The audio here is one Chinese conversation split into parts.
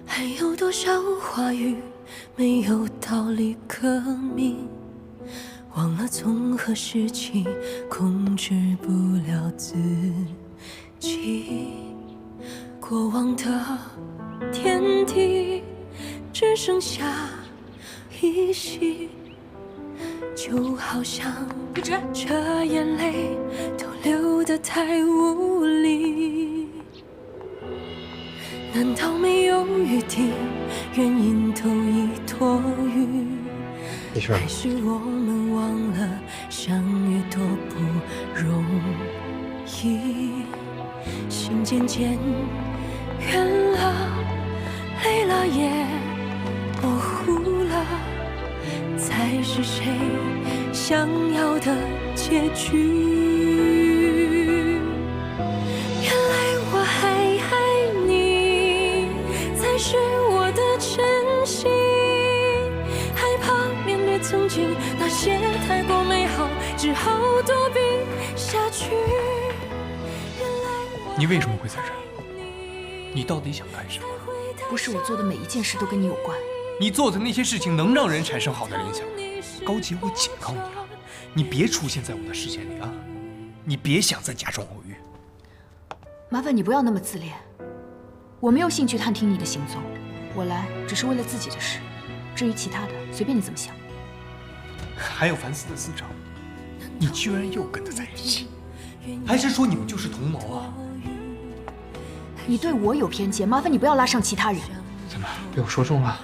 还有多少话语没有道理可明？忘了从何时起控制不了自己，过往的天地只剩下依稀，就好像这眼泪都流得太无力。难道没有余地？原因都已多余。还是我们忘了相遇多不容易，心渐渐远了，累了也模糊了，才是谁想要的结局。原来我还爱你，才是我的真心。曾经那些太过美好，只好躲避下去。你为什么会在这儿？你到底想干什么？不是我做的每一件事都跟你有关。你做的那些事情能让人产生好的联想吗？高洁，我警告你了，你别出现在我的视线里啊！你别想再假装偶遇。麻烦你不要那么自恋，我没有兴趣探听你的行踪，我来只是为了自己的事，至于其他的，随便你怎么想。还有凡斯的司长，你居然又跟他在一起，还是说你们就是同谋啊？你对我有偏见，麻烦你不要拉上其他人。怎么被我说中了？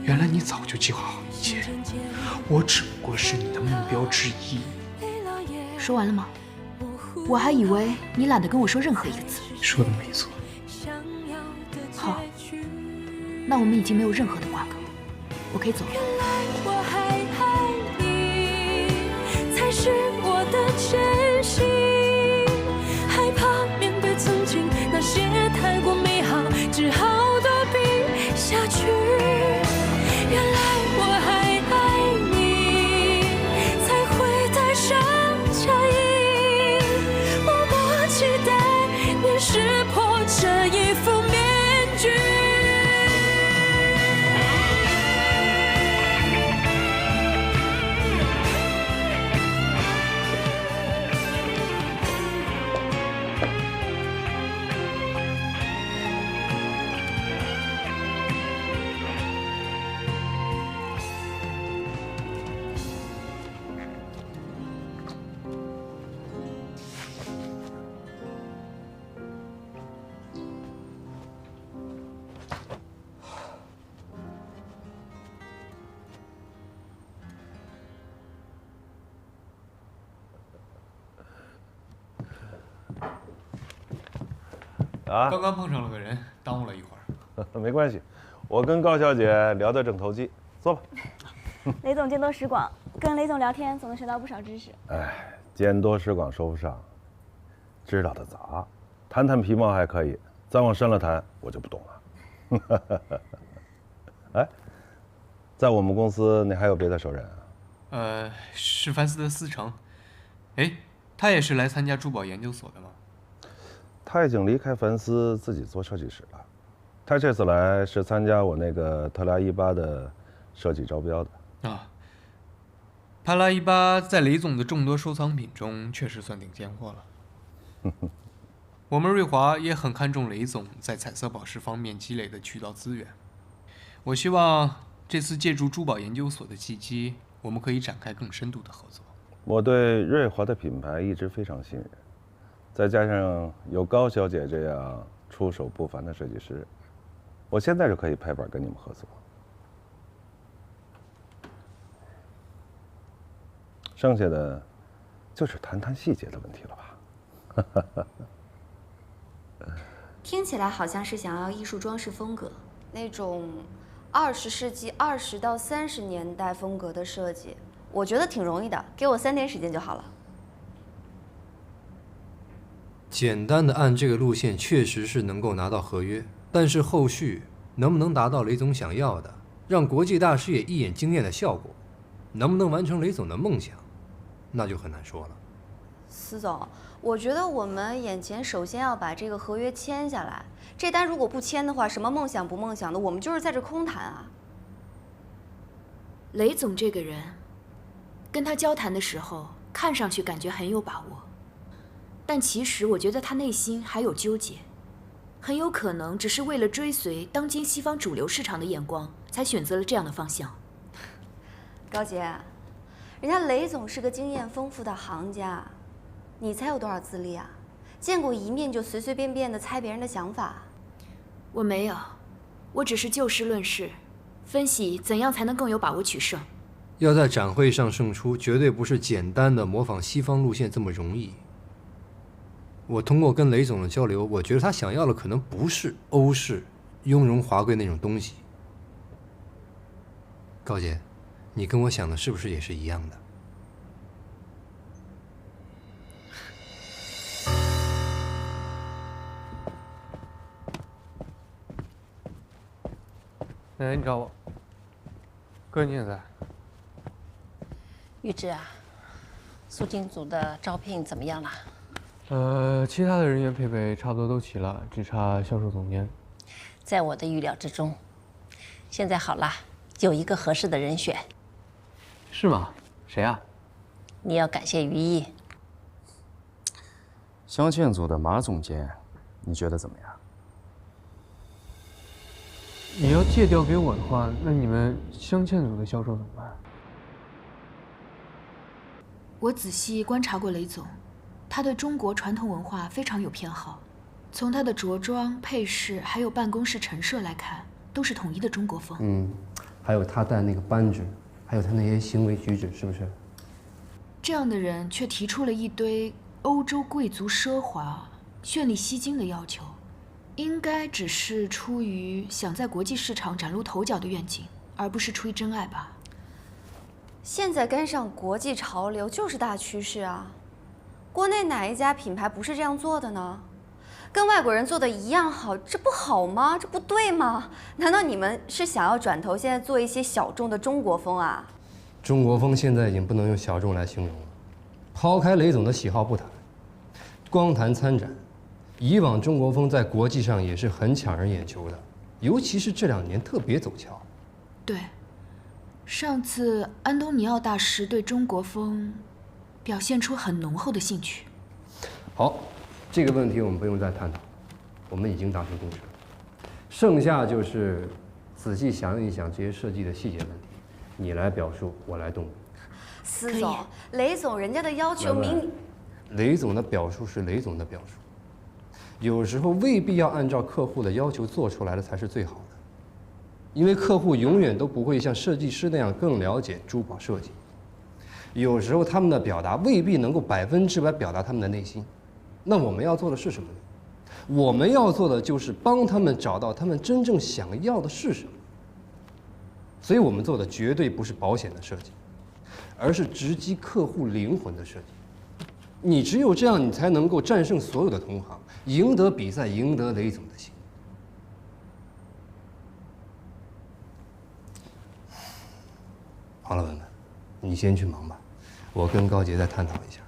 原来你早就计划好一切，我只不过是你的目标之一。说完了吗？我还以为你懒得跟我说任何一个字。说的没错。好，那我们已经没有任何的瓜葛，我可以走了。是我的真心，害怕面对曾经那些太过美好，只好躲避下去。原来我还爱你，才会带上假意，默默期待你识破这一副面具。啊，刚刚碰上了个人，耽误了一会儿。没关系，我跟高小姐聊得正投机，坐吧。雷总见多识广，跟雷总聊天总能学到不少知识。哎，见多识广说不上，知道的杂，谈谈皮毛还可以，再往深了谈我就不懂了。哎，在我们公司你还有别的熟人啊？是凡斯的司成。哎，他也是来参加珠宝研究所的吗？他已经离开凡斯，自己做设计师了。他这次来是参加我那个特拉伊巴的设计招标的。啊，帕拉伊巴在雷总的众多收藏品中确实算顶尖货了。我们瑞华也很看重雷总在彩色宝石方面积累的渠道资源。我希望这次借助珠宝研究所的契机，我们可以展开更深度的合作。我对瑞华的品牌一直非常信任。再加上有高小姐这样出手不凡的设计师，我现在就可以拍板跟你们合作。剩下的就是谈谈细节的问题了吧？听起来好像是想要艺术装饰风格，那种20世纪20到30年代风格的设计，我觉得挺容易的，给我3天时间就好了。简单的按这个路线确实是能够拿到合约，但是后续能不能达到雷总想要的，让国际大师也一眼惊艳的效果，能不能完成雷总的梦想，那就很难说了。司总，我觉得我们眼前首先要把这个合约签下来。这单如果不签的话，什么梦想不梦想的，我们就是在这空谈啊。雷总这个人，跟他交谈的时候，看上去感觉很有把握，但其实我觉得他内心还有纠结，很有可能只是为了追随当今西方主流市场的眼光，才选择了这样的方向。高洁，人家雷总是个经验丰富的行家，你才有多少资历啊？见过一面就随随便便的猜别人的想法？我没有，我只是就事论事，分析怎样才能更有把握取胜。要在展会上胜出，绝对不是简单的模仿西方路线这么容易。我通过跟雷总的交流，我觉得他想要的可能不是欧式雍容华贵那种东西。高姐，你跟我想的是不是也是一样的？奶奶，你找我。哥，你也在。玉芝啊，肃静组的招聘怎么样了？其他的人员配备差不多都齐了，只差销售总监。在我的预料之中。现在好了，有一个合适的人选。是吗？谁啊？你要感谢于毅。镶嵌组的马总监，你觉得怎么样？你要借调给我的话，那你们镶嵌组的销售怎么办？我仔细观察过雷总，他对中国传统文化非常有偏好。从他的着装、配饰，还有办公室陈设来看，都是统一的中国风。还有他戴那个扳指，还有他那些行为举止，是不是？这样的人却提出了一堆欧洲贵族奢华、绚丽吸睛的要求，应该只是出于想在国际市场崭露头角的愿景，而不是出于真爱吧。现在跟上国际潮流就是大趋势啊！国内哪一家品牌不是这样做的呢？跟外国人做的一样好，这不好吗？这不对吗？难道你们是想要转头现在做一些小众的中国风啊？中国风现在已经不能用小众来形容了。抛开雷总的喜好不谈，光谈参展，以往中国风在国际上也是很抢人眼球的，尤其是这2年特别走俏。对，上次安东尼奥大师对中国风表现出很浓厚的兴趣。好，这个问题我们不用再探讨，我们已经达成共识了。剩下就是仔细想一想这些设计的细节问题，你来表述，我来动笔。司总，雷总人家的要求明……雷总的表述是雷总的表述，有时候未必要按照客户的要求做出来的才是最好的，因为客户永远都不会像设计师那样更了解珠宝设计。有时候他们的表达未必能够100%表达他们的内心，那我们要做的是什么呢？我们要做的就是帮他们找到他们真正想要的是什么。所以我们做的绝对不是保险的设计，而是直击客户灵魂的设计。你只有这样，你才能够战胜所有的同行，赢得比赛，赢得雷总的心。好了，文文，你先去忙吧，我跟高杰再探讨一下。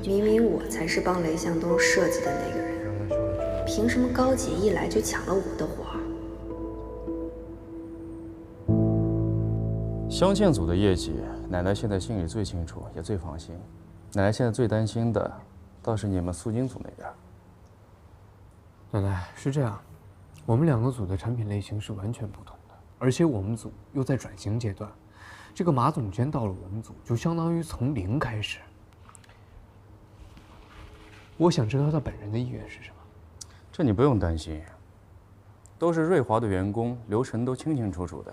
明明我才是帮雷向东设计的那个人，凭什么高姐一来就抢了我的活儿？镶嵌组的业绩，奶奶现在心里最清楚，也最放心。奶奶现在最担心的，倒是你们苏金组那边。奶奶，是这样，我们2个组的产品类型是完全不同的，而且我们组又在转型阶段。这个马总监到了我们组，就相当于从零开始。我想知道他本人的意愿是什么。这你不用担心，都是瑞华的员工，流程都清清楚楚的。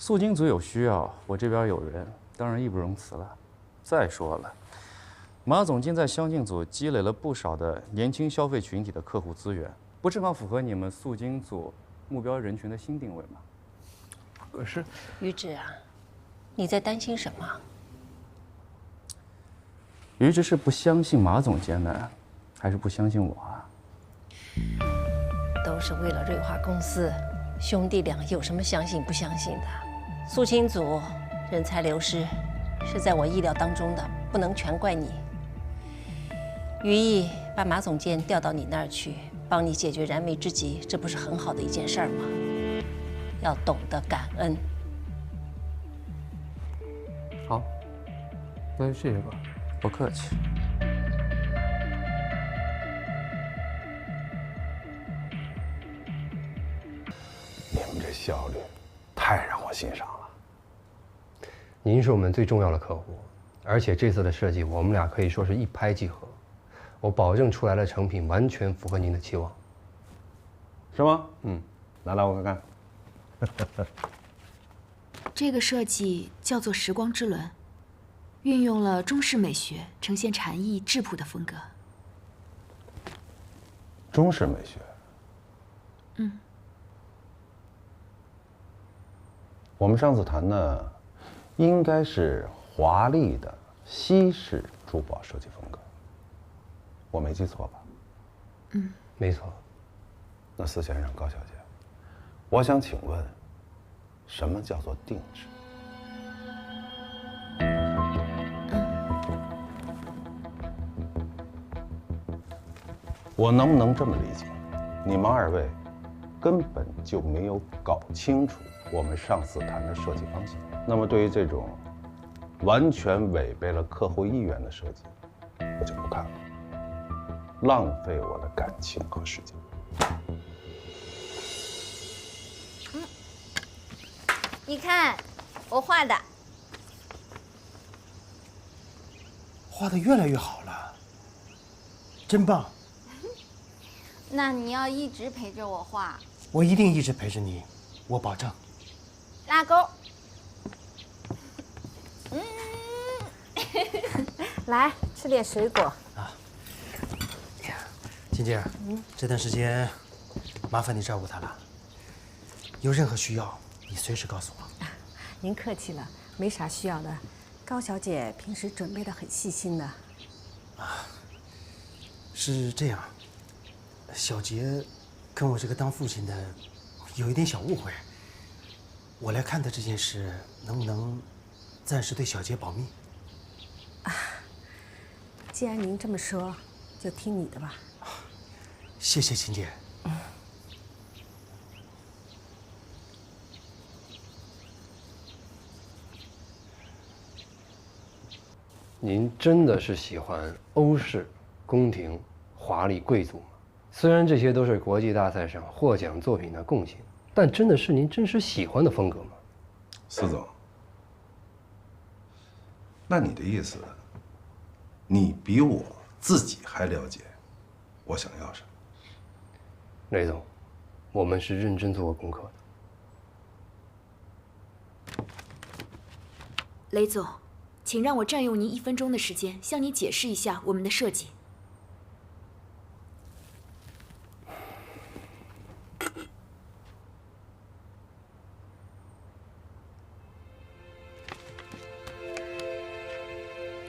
素金组有需要，我这边有人，当然义不容辞了。再说了，马总监在相信组积累了不少的年轻消费群体的客户资源，不正好符合你们素金组目标人群的新定位吗？可是，于志啊，你在担心什么？于志是不相信马总监呢，还是不相信我啊？都是为了瑞华公司，兄弟俩有什么相信不相信的？素清组人才流失，是在我意料当中的，不能全怪你。于毅把马总监调到你那儿去，帮你解决燃眉之急，这不是很好的一件事儿吗？要懂得感恩。好，那就谢谢吧。不客气。你们这效率太让我欣赏了。您是我们最重要的客户，而且这次的设计我们俩可以说是一拍即合，我保证出来的成品完全符合您的期望。是吗？来我看看。这个设计叫做时光之轮，运用了中式美学，呈现禅意质朴的风格。中式美学。我们上次谈的应该是华丽的西式珠宝设计风格，我没记错吧？没错。那司先生、高小姐，我想请问，什么叫做定制？我能不能这么理解？你们二位根本就没有搞清楚我们上次谈的设计方向。那么对于这种完全违背了客户意愿的设计，我就不看了，浪费我的感情和时间。你看，我画的，画得越来越好了，真棒！那你要一直陪着我画。我一定一直陪着你，我保证。拉钩。来吃点水果啊。晶晶，这段时间麻烦你照顾他了，有任何需要你随时告诉我。您客气了，没啥需要的。高小姐平时准备的很细心的。啊，是这样，小杰跟我这个当父亲的有一点小误会，我来看待这件事，能不能暂时对小杰保密？啊，既然您这么说，就听你的吧。谢谢秦姐。您真的是喜欢欧式、宫廷、华丽贵族吗？虽然这些都是国际大赛上获奖作品的贡献，但真的是您真实喜欢的风格吗？司总，那你的意思，你比我自己还了解我想要什么？雷总，我们是认真做过功课的。雷总，请让我占用您1分钟的时间，向你解释一下我们的设计。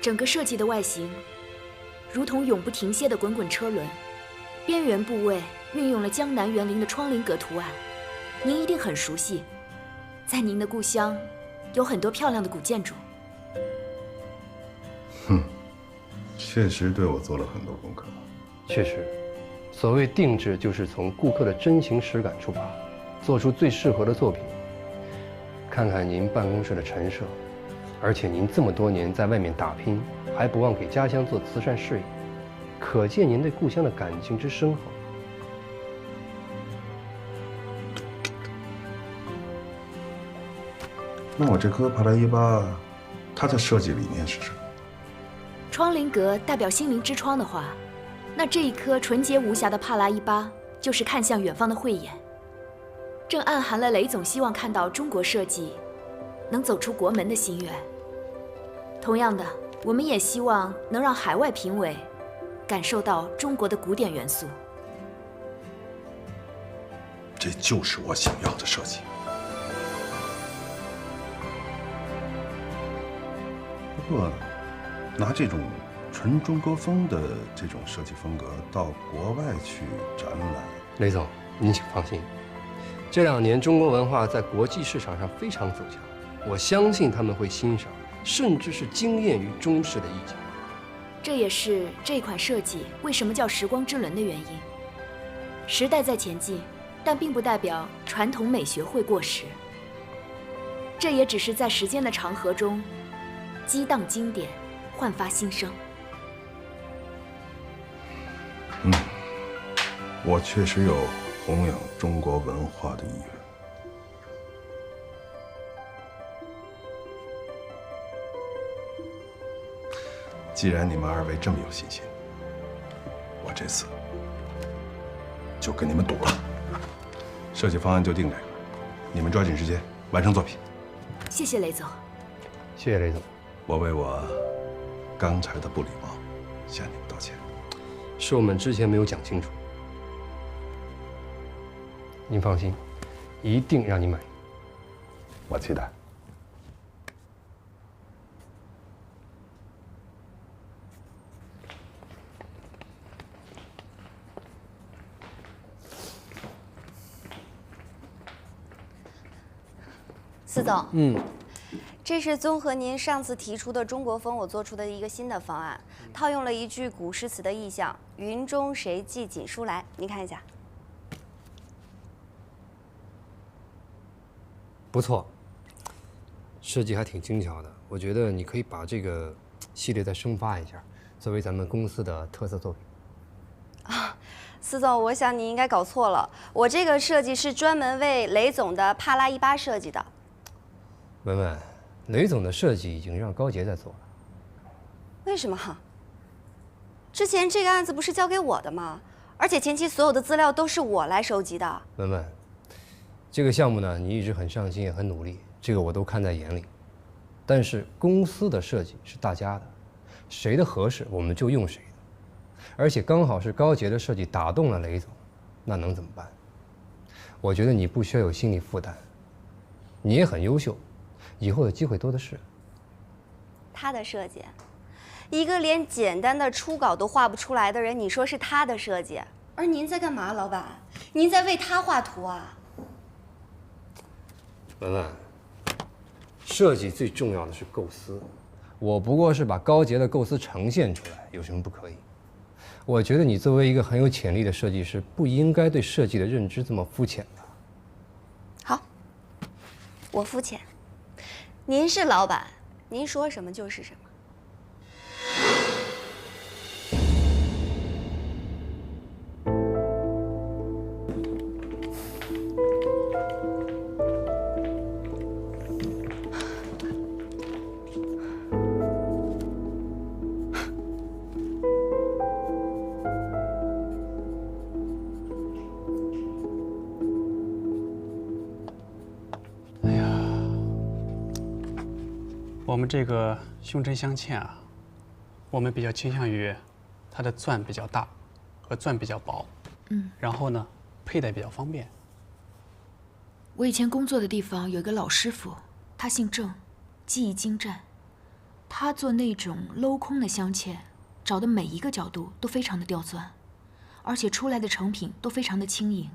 整个设计的外形如同永不停歇的滚滚车轮，边缘部位运用了江南园林的窗棂格图案，您一定很熟悉。在您的故乡，有很多漂亮的古建筑。确实对我做了很多功课。确实，所谓定制，就是从顾客的真情实感出发，做出最适合的作品。看看您办公室的陈设，而且您这么多年在外面打拼，还不忘给家乡做慈善事业，可见您对故乡的感情之深厚。那我这颗帕拉伊巴，它的设计理念是什么？窗棂格代表心灵之窗的话，那这一颗纯洁无瑕的帕拉伊巴就是看向远方的慧眼，正暗含了雷总希望看到中国设计能走出国门的心愿。同样的，我们也希望能让海外评委感受到中国的古典元素。这就是我想要的设计。不过，拿这种纯中国风的这种设计风格到国外去展览，雷总，您请放心，这2年中国文化在国际市场上非常走俏，我相信他们会欣赏，甚至是惊艳于中式的意境。这也是这款设计为什么叫时光之轮的原因。时代在前进，但并不代表传统美学会过时。这也只是在时间的长河中激荡经典，焕发新生。我确实有弘扬中国文化的意愿。既然你们2位这么有信心，我这次就跟你们赌了。设计方案就定这个，你们抓紧时间完成作品。谢谢雷总。谢谢雷总，我为我刚才的不礼貌向你们道歉。是我们之前没有讲清楚。您放心，一定让你满意。我期待。司总，这是综合您上次提出的中国风，我做出的一个新的方案，套用了一句古诗词的意象“云中谁寄锦书来”，您看一下。不错，设计还挺精巧的。我觉得你可以把这个系列再生发一下，作为咱们公司的特色作品。啊，司总，我想你应该搞错了，我这个设计是专门为雷总的帕拉18设计的。文文，雷总的设计已经让高杰在做了。为什么？之前这个案子不是交给我的吗？而且前期所有的资料都是我来收集的。文文，这个项目呢，你一直很上心也很努力，这个我都看在眼里。但是公司的设计是大家的，谁的合适我们就用谁的。而且刚好是高杰的设计打动了雷总，那能怎么办？我觉得你不需要有心理负担，你也很优秀，以后的机会多的是。他的设计，一个连简单的初稿都画不出来的人，你说是他的设计？而您在干嘛，老板？您在为他画图啊？文文，设计最重要的是构思，我不过是把高杰的构思呈现出来，有什么不可以？我觉得你作为一个很有潜力的设计师，不应该对设计的认知这么肤浅的。好，我肤浅。您是老板，您说什么就是什么。我们这个胸针镶嵌啊，我们比较倾向于它的钻比较大和钻比较薄，然后呢，佩戴比较方便。我以前工作的地方有一个老师傅，他姓郑，技艺精湛。他做那种镂空的镶嵌，找的每一个角度都非常的刁钻，而且出来的成品都非常的轻盈。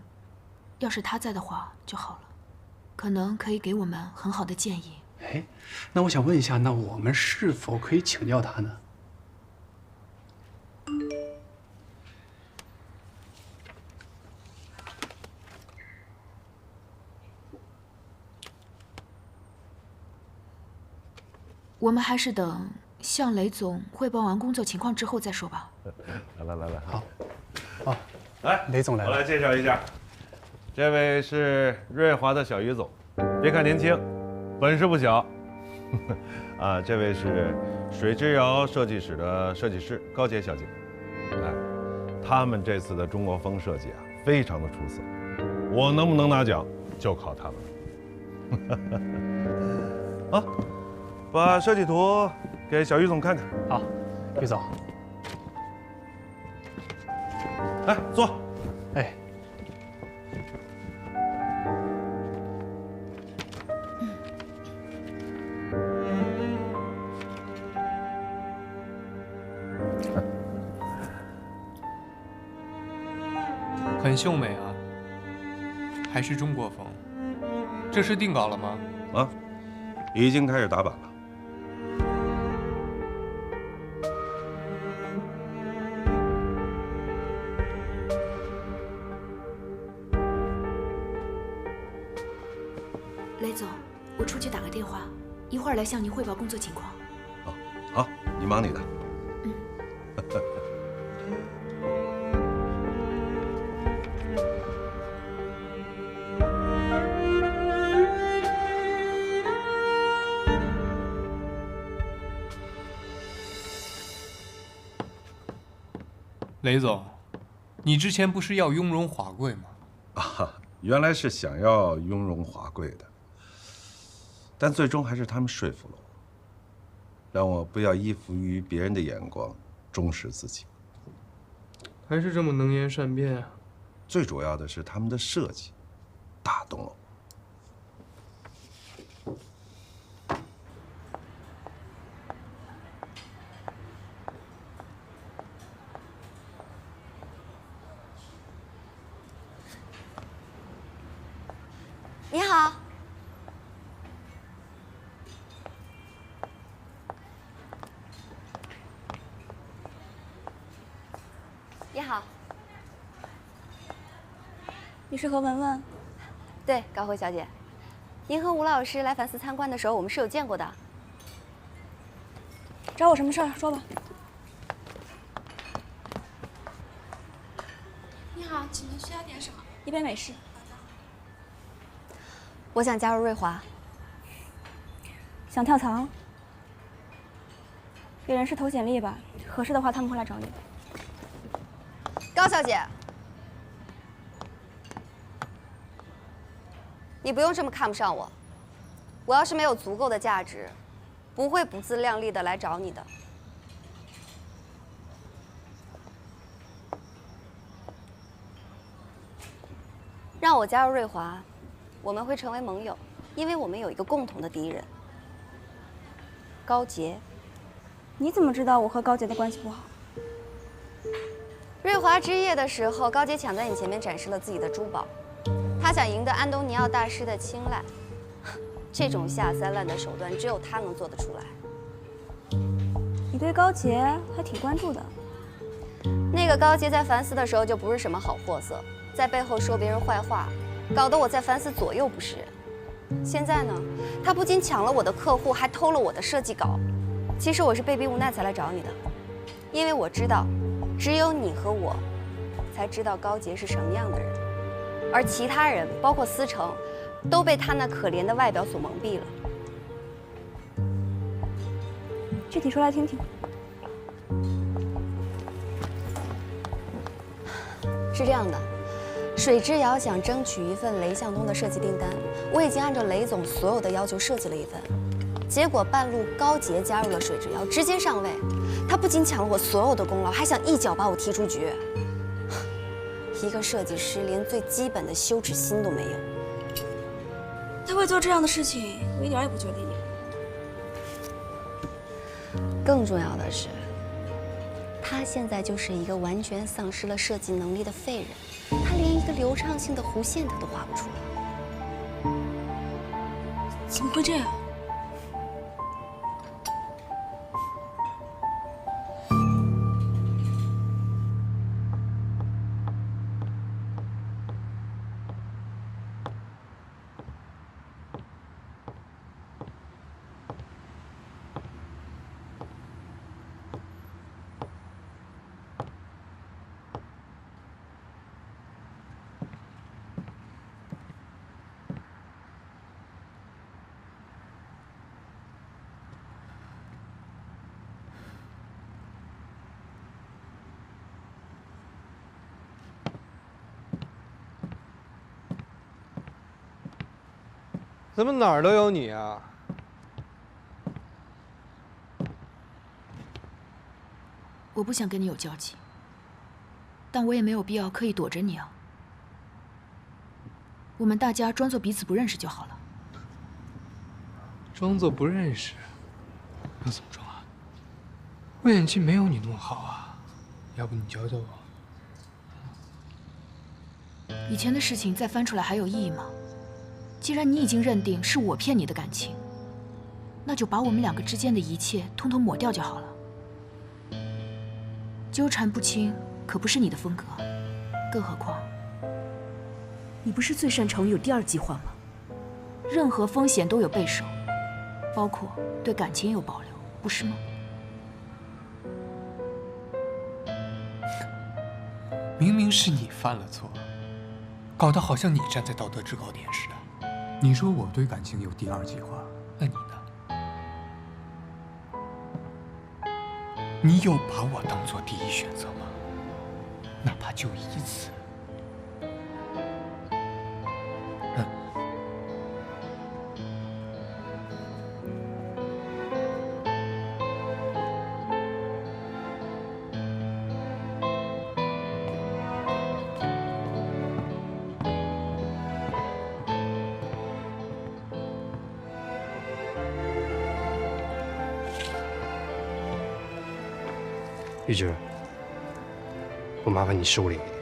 要是他在的话就好了，可能可以给我们很好的建议。哎，那我想问一下，那我们是否可以请教他呢？我们还是等向雷总汇报完工作情况之后再说吧。来，好，哦，来，雷总来了。我来介绍一下，这位是瑞华的小于总，别看年轻。本事不小，啊，这位是水之遥设计室的设计师高洁小姐，哎，他们这次的中国风设计啊，非常的出色，我能不能拿奖就靠他们了。啊，把设计图给小于总看看。好，于总。来坐。哎。很秀美啊，还是中国风。这是定稿了吗？啊，已经开始打版了。雷总，我出去打个电话，一会儿来向您汇报工作情况。好，你忙你的。雷总，你之前不是要雍容华贵吗？啊，原来是想要雍容华贵的，但最终还是他们说服了我，让我不要依附于别人的眼光，忠实自己。还是这么能言善辩啊！最主要的是他们的设计打动了我。你好。你好。你是何文文？对，高慧小姐，您和吴老师来凡斯参观的时候，我们是有见过的。找我什么事儿？说吧。你好，请问需要点什么？一杯美式。我想加入瑞华。想跳槽？给人事投简历吧，合适的话他们会来找你。高小姐，你不用这么看不上我。我要是没有足够的价值，不会不自量力的来找你的。让我加入瑞华，我们会成为盟友，因为我们有一个共同的敌人——高洁。你怎么知道我和高洁的关系不好？瑞华之夜的时候，高洁抢在你前面展示了自己的珠宝，他想赢得安东尼奥大师的青睐。这种下三滥的手段，只有他能做得出来。你对高洁还挺关注的。那个高洁在凡斯的时候就不是什么好货色，在背后说别人坏话，搞得我在凡斯左右不是人。现在呢，他不仅抢了我的客户，还偷了我的设计稿。其实我是被逼无奈才来找你的，因为我知道，只有你和我，才知道高洁是什么样的人，而其他人，包括思成，都被他那可怜的外表所蒙蔽了。具体说来听听。是这样的，水之遥想争取一份雷向东的设计订单，我已经按照雷总所有的要求设计了一份，结果半路高洁加入了水之遥，直接上位。他不仅抢了我所有的功劳，还想一脚把我踢出局。一个设计师连最基本的羞耻心都没有。他会做这样的事情，我一点也不觉得意外。更重要的是，他现在就是一个完全丧失了设计能力的废人，他连一个流畅性的弧线图都画不出来。怎么会这样？怎么哪儿都有你啊？我不想跟你有交集，但我也没有必要刻意躲着你啊。我们大家装作彼此不认识就好了。装作不认识，要怎么装啊？我演技没有你那么好啊，要不你教教我？以前的事情再翻出来还有意义吗？既然你已经认定是我骗你的感情，那就把我们两个之间的一切通通抹掉就好了。纠缠不清可不是你的风格，更何况，你不是最擅长有第二计划吗？任何风险都有备手，包括对感情也有保留，不是吗？明明是你犯了错，搞得好像你站在道德制高点似的。你说我对感情有第二计划，那你呢？你有把我当做第一选择吗？哪怕就一次。玉芝，我麻烦你收敛一点。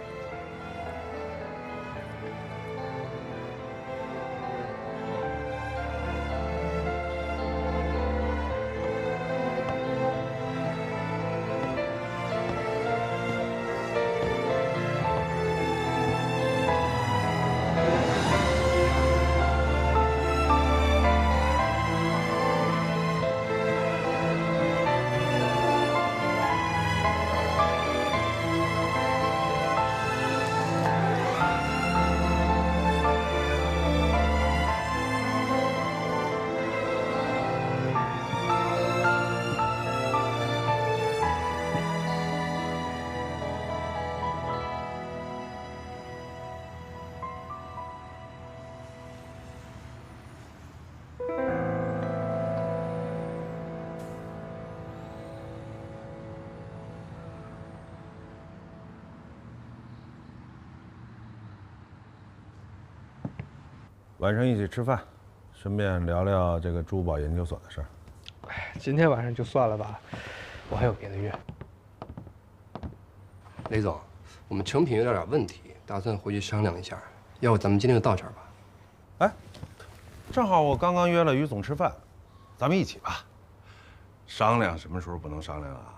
晚上一起吃饭，顺便聊聊这个珠宝研究所的事儿。哎，今天晚上就算了吧，我还有别的约。雷总，我们成品有点问题，打算回去商量一下。要不咱们今天就到这儿吧？哎，正好我刚刚约了于总吃饭，咱们一起吧。商量什么时候不能商量啊？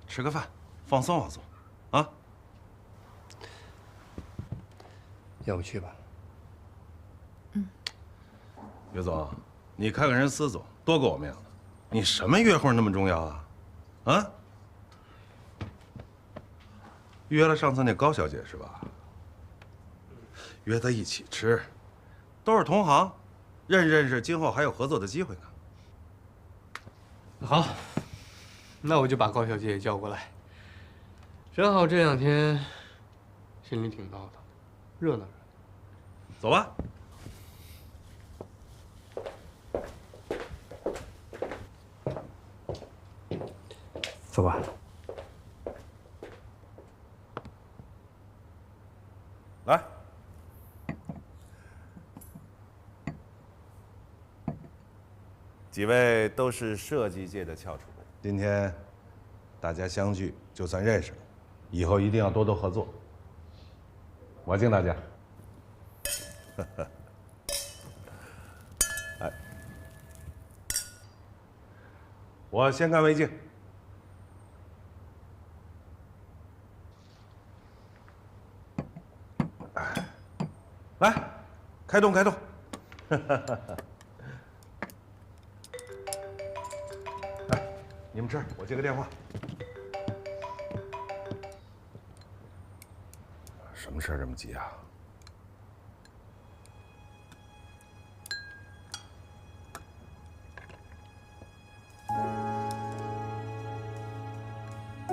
吃个饭，放松放松，啊？要不去吧？于总，你看看人司总多给我面子，你什么约会那么重要啊？啊？约了上次那高小姐是吧？约她一起吃，都是同行，认识，今后还有合作的机会呢。好，那我就把高小姐也叫过来。正好这两天心里挺闹腾，热闹。走吧。走吧。来，几位都是设计界的翘楚，今天大家相聚，就算认识了，以后一定要多多合作。我敬大家。哎，我先干为敬。来，开动，开动！哎，你们吃，我接个电话。什么事儿这么急啊？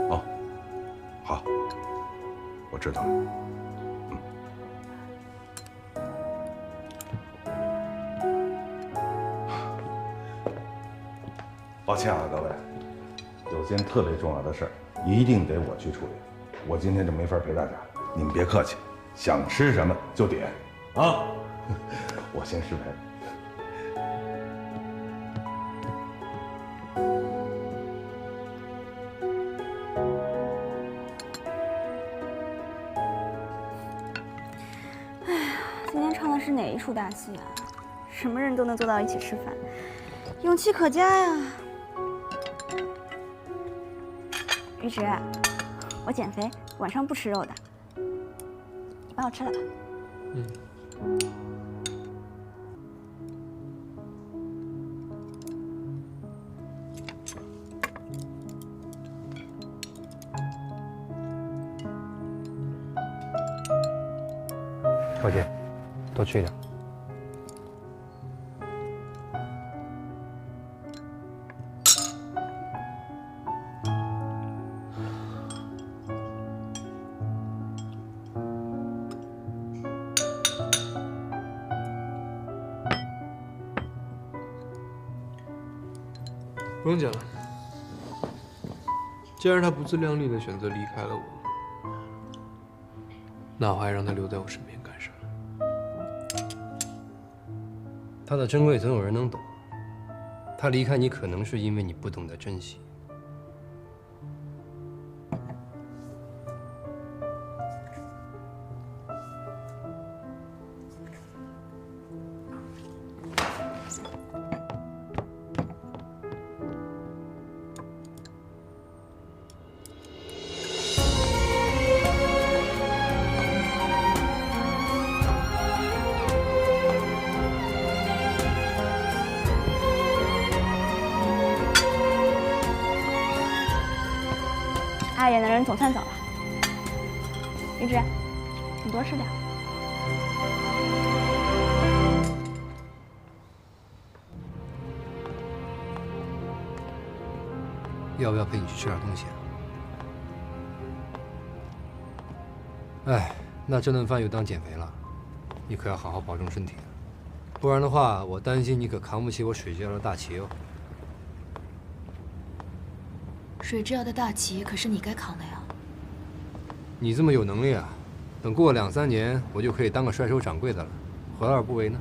哦，好，我知道了。抱歉啊，各位，有件特别重要的事儿，一定得我去处理。我今天就没法陪大家，你们别客气，想吃什么就点啊。我先失陪。今天唱的是哪一出大戏啊？什么人都能坐到一起吃饭，勇气可嘉呀！玉芝，我减肥，晚上不吃肉的，你帮我吃了吧。小姐，多吃一点。不用讲了。既然他不自量力的选择离开了我，那我还让他留在我身边干啥？他的珍贵总有人能懂。他离开你，可能是因为你不懂得珍惜。碍眼的人总算走了。玉芝，你多吃点。要不要陪你去吃点东西啊？哎，那这顿饭又当减肥了，你可要好好保重身体，不然的话，我担心你可扛不起我水之耀的大旗哦。水之耀的大旗可是你该扛的呀。你这么有能力啊，等过2、3年，我就可以当个甩手掌柜的了，何乐而不为呢？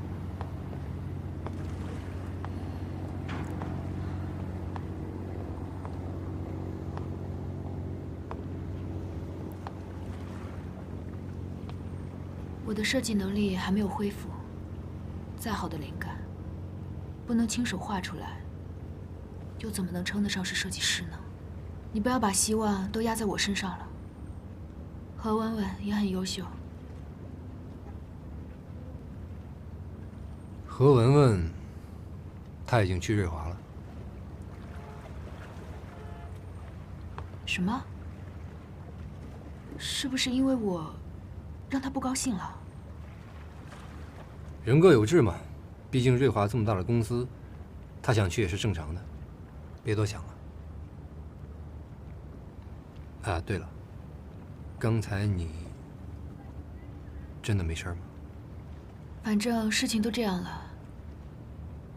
我的设计能力还没有恢复，再好的灵感，不能亲手画出来，又怎么能称得上是设计师呢？你不要把希望都压在我身上了。何文文也很优秀。何文文，她已经去瑞华了。什么？是不是因为我让她不高兴了？人各有志嘛，毕竟瑞华这么大的公司，她想去也是正常的，别多想了。啊，对了，刚才你真的没事吗？反正事情都这样了，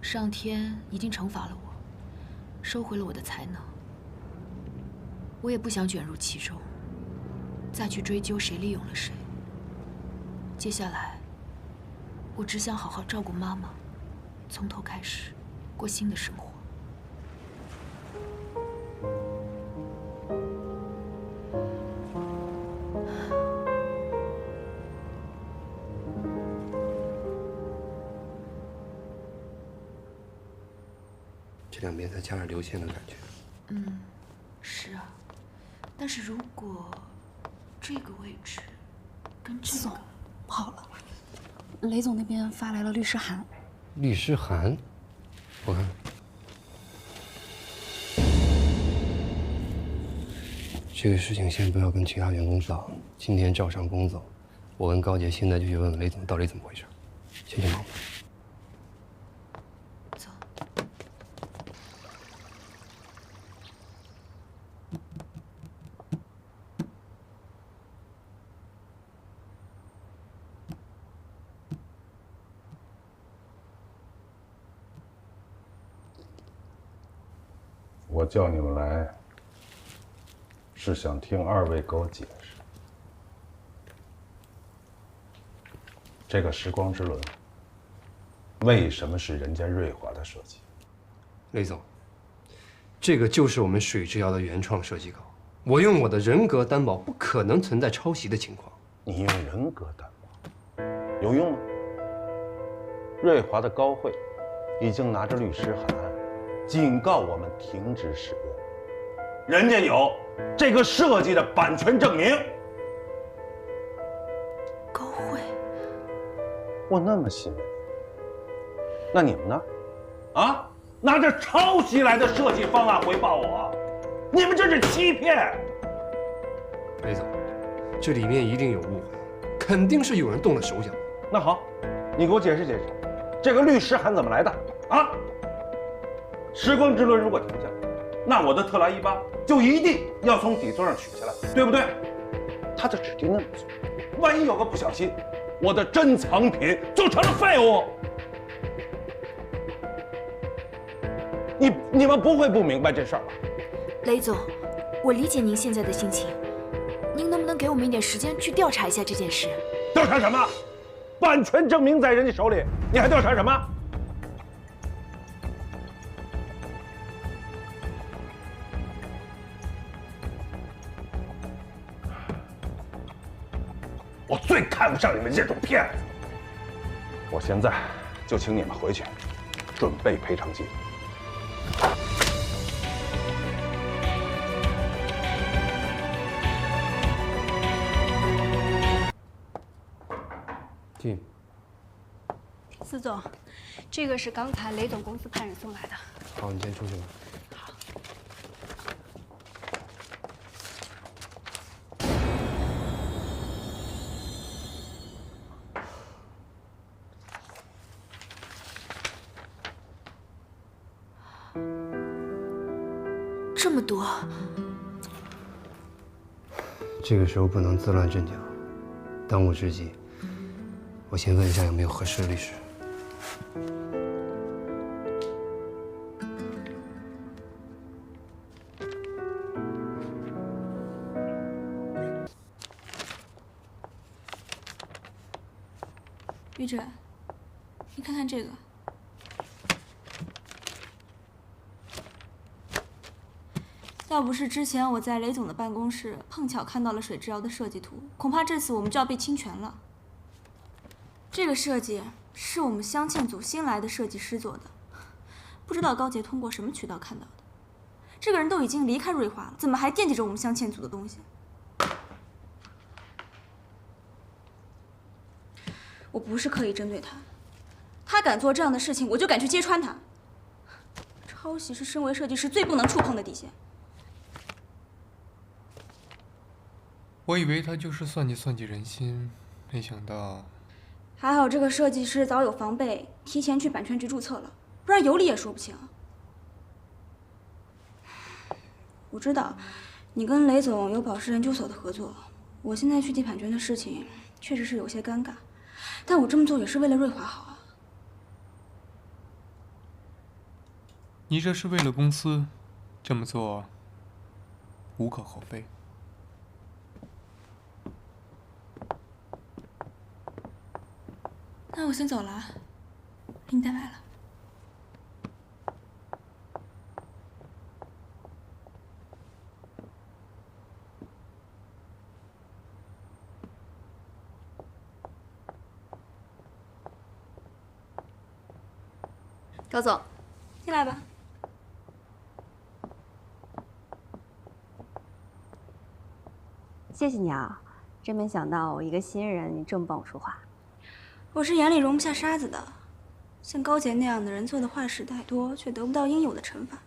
上天已经惩罚了我，收回了我的才能。我也不想卷入其中，再去追究谁利用了谁。接下来，我只想好好照顾妈妈，从头开始，过新的生活。这两边再加上流线的感觉。嗯，是啊，但是如果这个位置跟这个不好了，雷总那边发来了律师函。律师函，我看。这个事情先不要跟其他员工说，今天照常工作。我跟高杰现在就去问问雷总到底怎么回事，先去忙吧。我叫你们来，是想听二位给我解释，这个时光之轮为什么是人家瑞华的设计？雷总，这个就是我们水之遥的原创设计稿，我用我的人格担保，不可能存在抄袭的情况。你用人格担保，有用吗？瑞华的高会已经拿着律师函警告我们停止使用，人家有这个设计的版权证明。高会，我那么信任，那你们呢？啊，拿着抄袭来的设计方案回报我，你们这是欺骗！雷总，这里面一定有误会，肯定是有人动了手脚。那好，你给我解释解释，这个律师函怎么来的？啊？时光之轮如果停下来，那我的特拉188就一定要从底座上取下来，对不对？他的指定那么做，万一有个不小心，我的珍藏品就成了废物。你们不会不明白这事儿吧？雷总，我理解您现在的心情，您能不能给我们一点时间去调查一下这件事？调查什么？版权证明在人家手里，你还调查什么？我最看不上你们这种骗子。我现在就请你们回去，准备赔偿金。进。司总，这个是刚才雷总公司派人送来的。好，你先出去吧。这么多，这个时候不能自乱阵脚，当务之急，我先问一下有没有合适的律师。于臻，你看看这个。要不是之前我在雷总的办公室碰巧看到了水之遥的设计图，恐怕这次我们就要被侵权了。这个设计是我们镶嵌组新来的设计师做的，不知道高杰通过什么渠道看到的。这个人都已经离开瑞华了，怎么还惦记着我们镶嵌组的东西？我不是刻意针对他，他敢做这样的事情，我就敢去揭穿他。抄袭是身为设计师最不能触碰的底线。我以为他就是算计人心，没想到……还好这个设计师早有防备，提前去版权局注册了，不然有理也说不清。我知道你跟雷总有宝石研究所的合作，我现在去提版权的事情确实是有些尴尬，但我这么做也是为了瑞华好啊。你这是为了公司，这么做无可厚非。那我先走了啊，给你带麦了。高总，进来吧。谢谢你啊，真没想到我一个新人，你这么帮我说话。我是眼里容不下沙子的，像高杰那样的人做的坏事太多，却得不到应有的惩罚，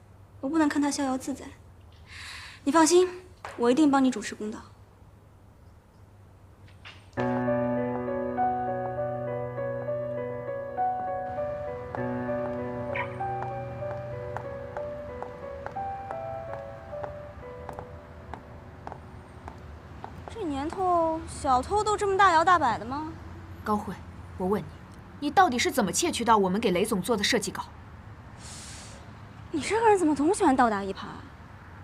我不能看他逍遥自在。你放心，我一定帮你主持公道。这年头，小偷都这么大摇大摆的吗？高慧，我问你，你到底是怎么窃取到我们给雷总做的设计稿？你这个人怎么总喜欢倒打一耙？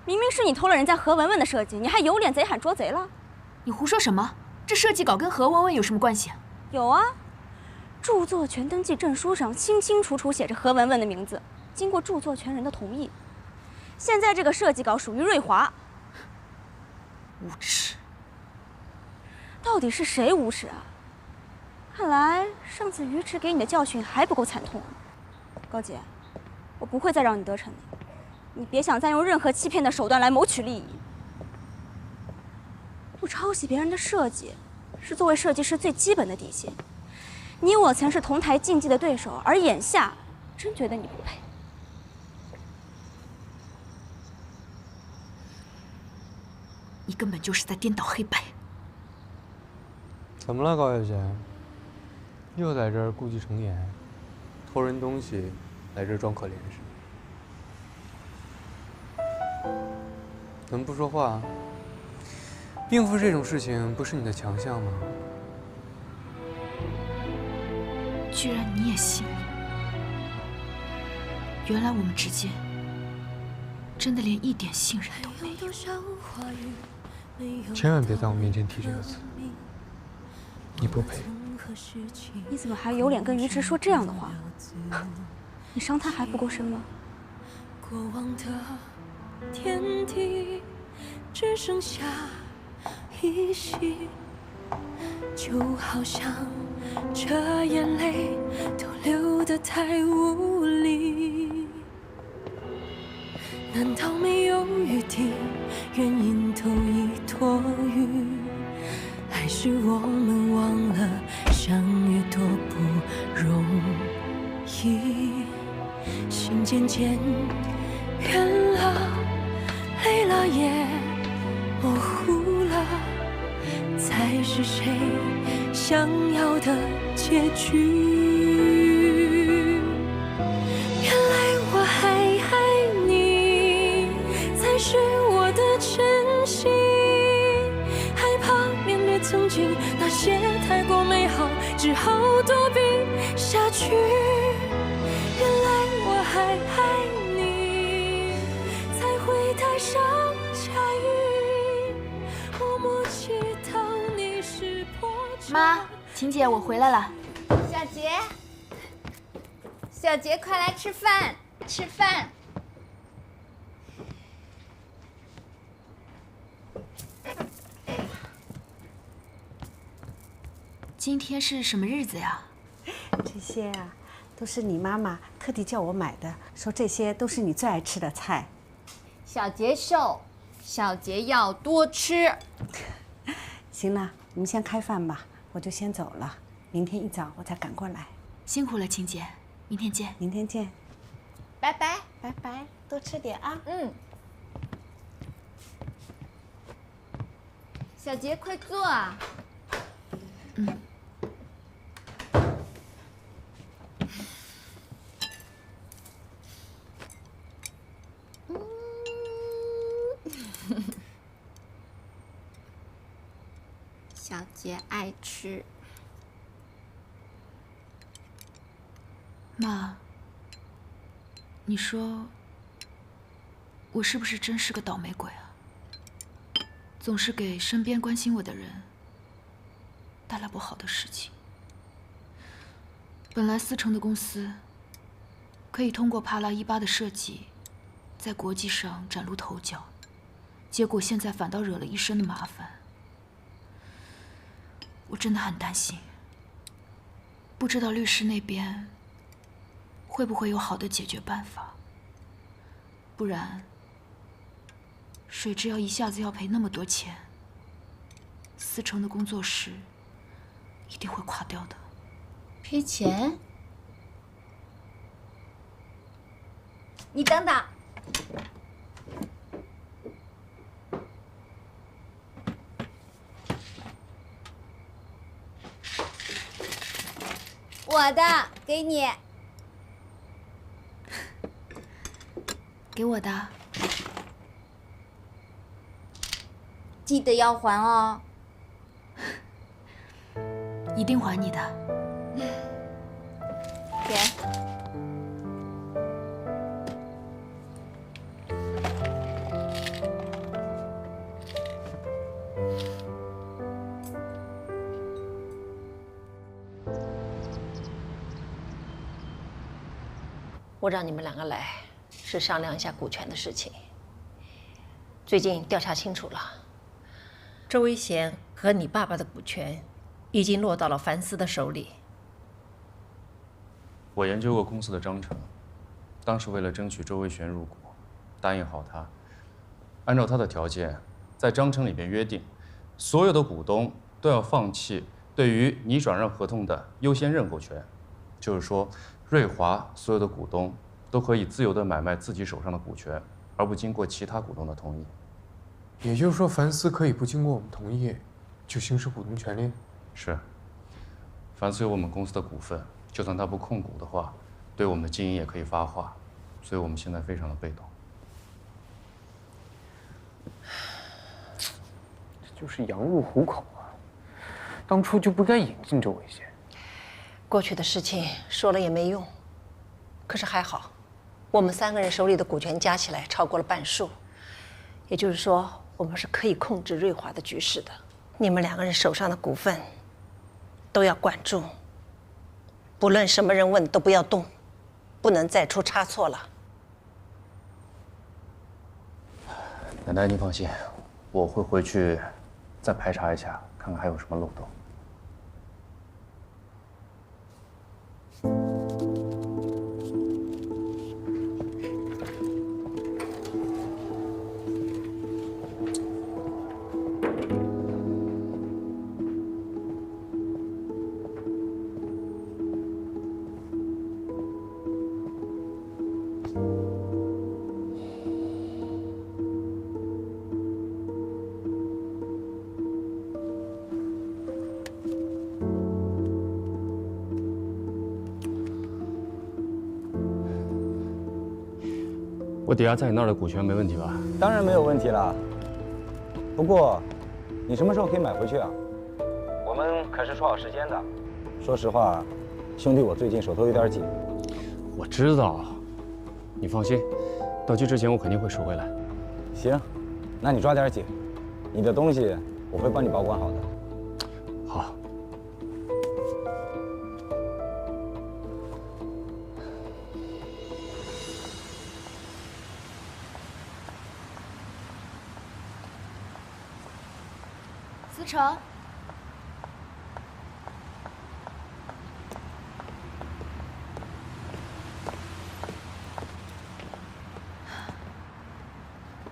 明明是你偷了人家何文文的设计，你还有脸贼喊捉贼了？你胡说什么？这设计稿跟何文文有什么关系？有啊，著作权登记证书上清清楚楚写着何文文的名字，经过著作权人的同意。现在这个设计稿属于瑞华。无耻！到底是谁无耻啊？看来上次鱼池给你的教训还不够惨痛。高姐，我不会再让你得逞的，你别想再用任何欺骗的手段来谋取利益。不抄袭别人的设计，是作为设计师最基本的底线。你我曾是同台竞技的对手，而眼下真觉得你不配。你根本就是在颠倒黑白。怎么了，高小姐？又在这儿故伎重演，偷人东西，来这儿装可怜是吗？怎么不说话？应付这种事情不是你的强项吗？居然你也信了？原来我们之间真的连一点信任都没有。千万别在我面前提这个词，你不配。你怎么还有脸跟鱼池说这样的话？你伤他还不够深吗？过往的天地只剩下依稀，就好像这眼泪都流得太无力。难道没有余地？原因都已多余，还是我们忘了相遇多不容易？心渐渐远了，累了也模糊了，才是谁想要的结局？原来我还爱你，才是我的真心。害怕面对曾经那些太过美好，只好躲避下去。原来我还爱你，才会带上假意，默默祈祷你识破。妈，晴姐，我回来了。小杰，小杰，快来吃饭，吃饭。今天是什么日子呀？这些啊，都是你妈妈特地叫我买的，说这些都是你最爱吃的菜。小杰瘦，小杰要多吃。行了，你们先开饭吧，我就先走了。明天一早我再赶过来。辛苦了，晴姐，明天见。明天见。拜拜，拜拜，多吃点啊。嗯。小杰，快坐啊。嗯。小杰爱吃。妈，你说我是不是真是个倒霉鬼啊？总是给身边关心我的人带来不好的事情。本来思成的公司可以通过帕拉伊巴的设计在国际上崭露头角，结果现在反倒惹了一身的麻烦。我真的很担心，不知道律师那边会不会有好的解决办法？不然，水之要一下子要赔那么多钱，思成的工作室一定会垮掉的。赔钱？你等等。我的，给你。给我的。记得要还哦。一定还你的。给。我让你们两个来，是商量一下股权的事情。最近调查清楚了，周维贤和你爸爸的股权已经落到了樊斯的手里。我研究过公司的章程，当时为了争取周维贤入股，答应好他，按照他的条件，在章程里边约定，所有的股东都要放弃对于拟转让合同的优先认购权，就是说，瑞华所有的股东都可以自由地买卖自己手上的股权，而不经过其他股东的同意。也就是说，樊斯可以不经过我们同意，就行使股东权利？是。樊斯有我们公司的股份，就算他不控股的话，对我们的经营也可以发话，所以我们现在非常的被动。这就是羊入虎口啊！当初就不该引进周维贤。过去的事情说了也没用，可是还好，我们3个人手里的股权加起来超过了半数，也就是说，我们是可以控制瑞华的局势的。你们2个人手上的股份都要管住，不论什么人问都不要动，不能再出差错了。奶奶，您放心，我会回去再排查一下，看看还有什么漏洞。我抵押在你那儿的股权没问题吧？当然没有问题了。不过，你什么时候可以买回去啊？我们可是说好时间的。说实话，兄弟，我最近手头有点紧。我知道，你放心，到期之前我肯定会收回来。行，那你抓点紧，你的东西我会帮你保管好的。好。思成，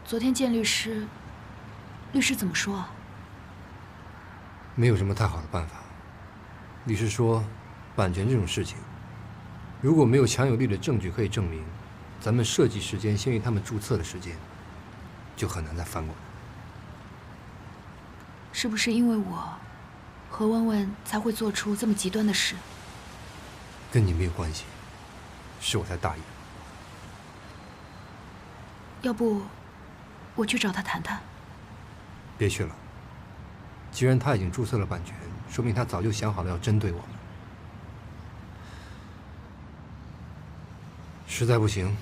昨天见律师，律师怎么说啊？没有什么太好的办法。律师说，版权这种事情，如果没有强有力的证据可以证明，咱们设计时间先于他们注册的时间，就很难再翻过来。是不是因为我和温温才会做出这么极端的事？跟你没有关系，是我太大意了。要不，我去找他谈谈。别去了。既然他已经注册了版权，说明他早就想好了要针对我们。实在不行，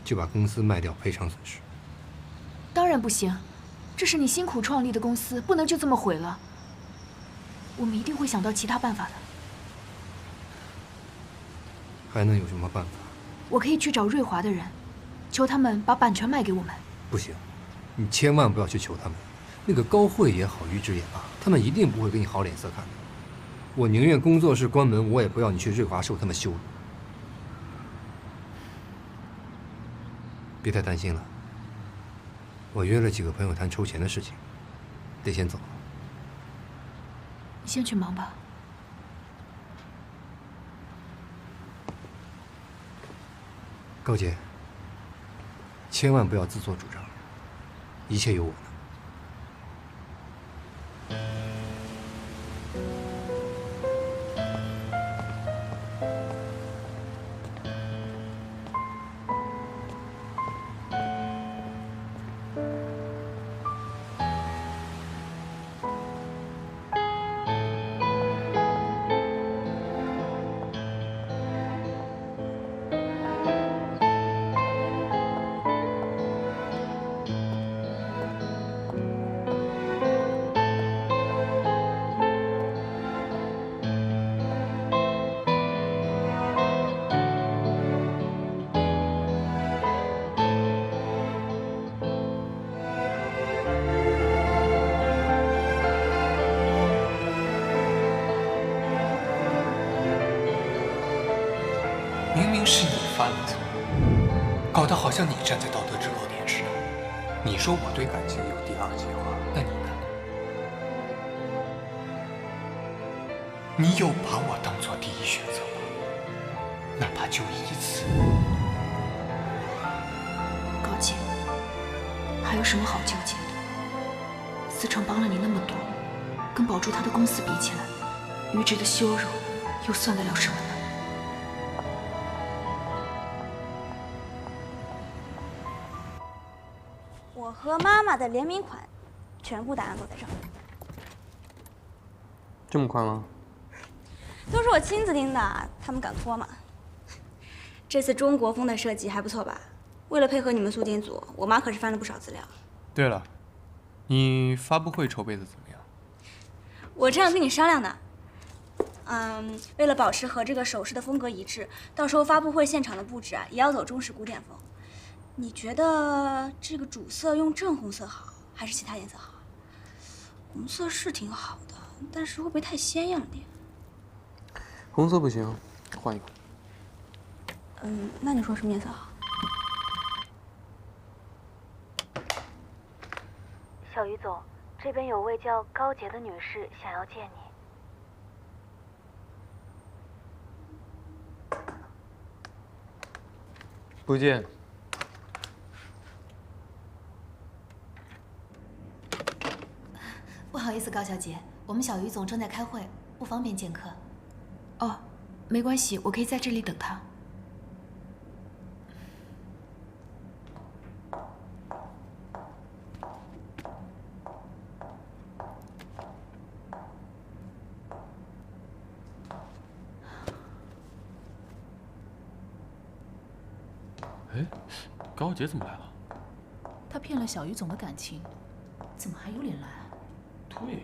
就把公司卖掉赔偿损失。当然不行，这是你辛苦创立的公司，不能就这么毁了。我们一定会想到其他办法的。还能有什么办法？我可以去找瑞华的人，求他们把版权卖给我们。不行，你千万不要去求他们。那个高慧也好，于志也罢，他们一定不会给你好脸色看的。我宁愿工作室关门，我也不要你去瑞华受他们羞辱。别太担心了，我约了几个朋友谈筹钱的事情，得先走了。你先去忙吧。高姐，千万不要自作主张，一切有我呢。明明是你犯了错，搞得好像你站在道德制高点似的。你说我对感情有第二计划，那你呢？你有把我当做第一选择吗？哪怕就一次。高姐，还有什么好纠结的？思成帮了你那么多，跟保住他的公司比起来，于直的羞辱又算得了什么呢？我和妈妈的联名款，全部答案都在上面。这么快吗？都是我亲自盯的，他们敢拖吗？这次中国风的设计还不错吧？为了配合你们素金组，我妈可是翻了不少资料。对了，你发布会筹备的怎么样？我正要跟你商量呢。为了保持和这个首饰的风格一致，到时候发布会现场的布置啊，也要走中式古典风。你觉得这个主色用正红色好，还是其他颜色好？红色是挺好的，但是会不会太鲜艳了点？红色不行，换一个。那你说什么颜色好？小于总，这边有位叫高洁的女士想要见你。不见。不好意思，高小姐，我们小于总正在开会，不方便见客。哦，没关系，我可以在这里等他。哎，高洁怎么来了？他骗了小于总的感情，怎么还有脸来啊？对。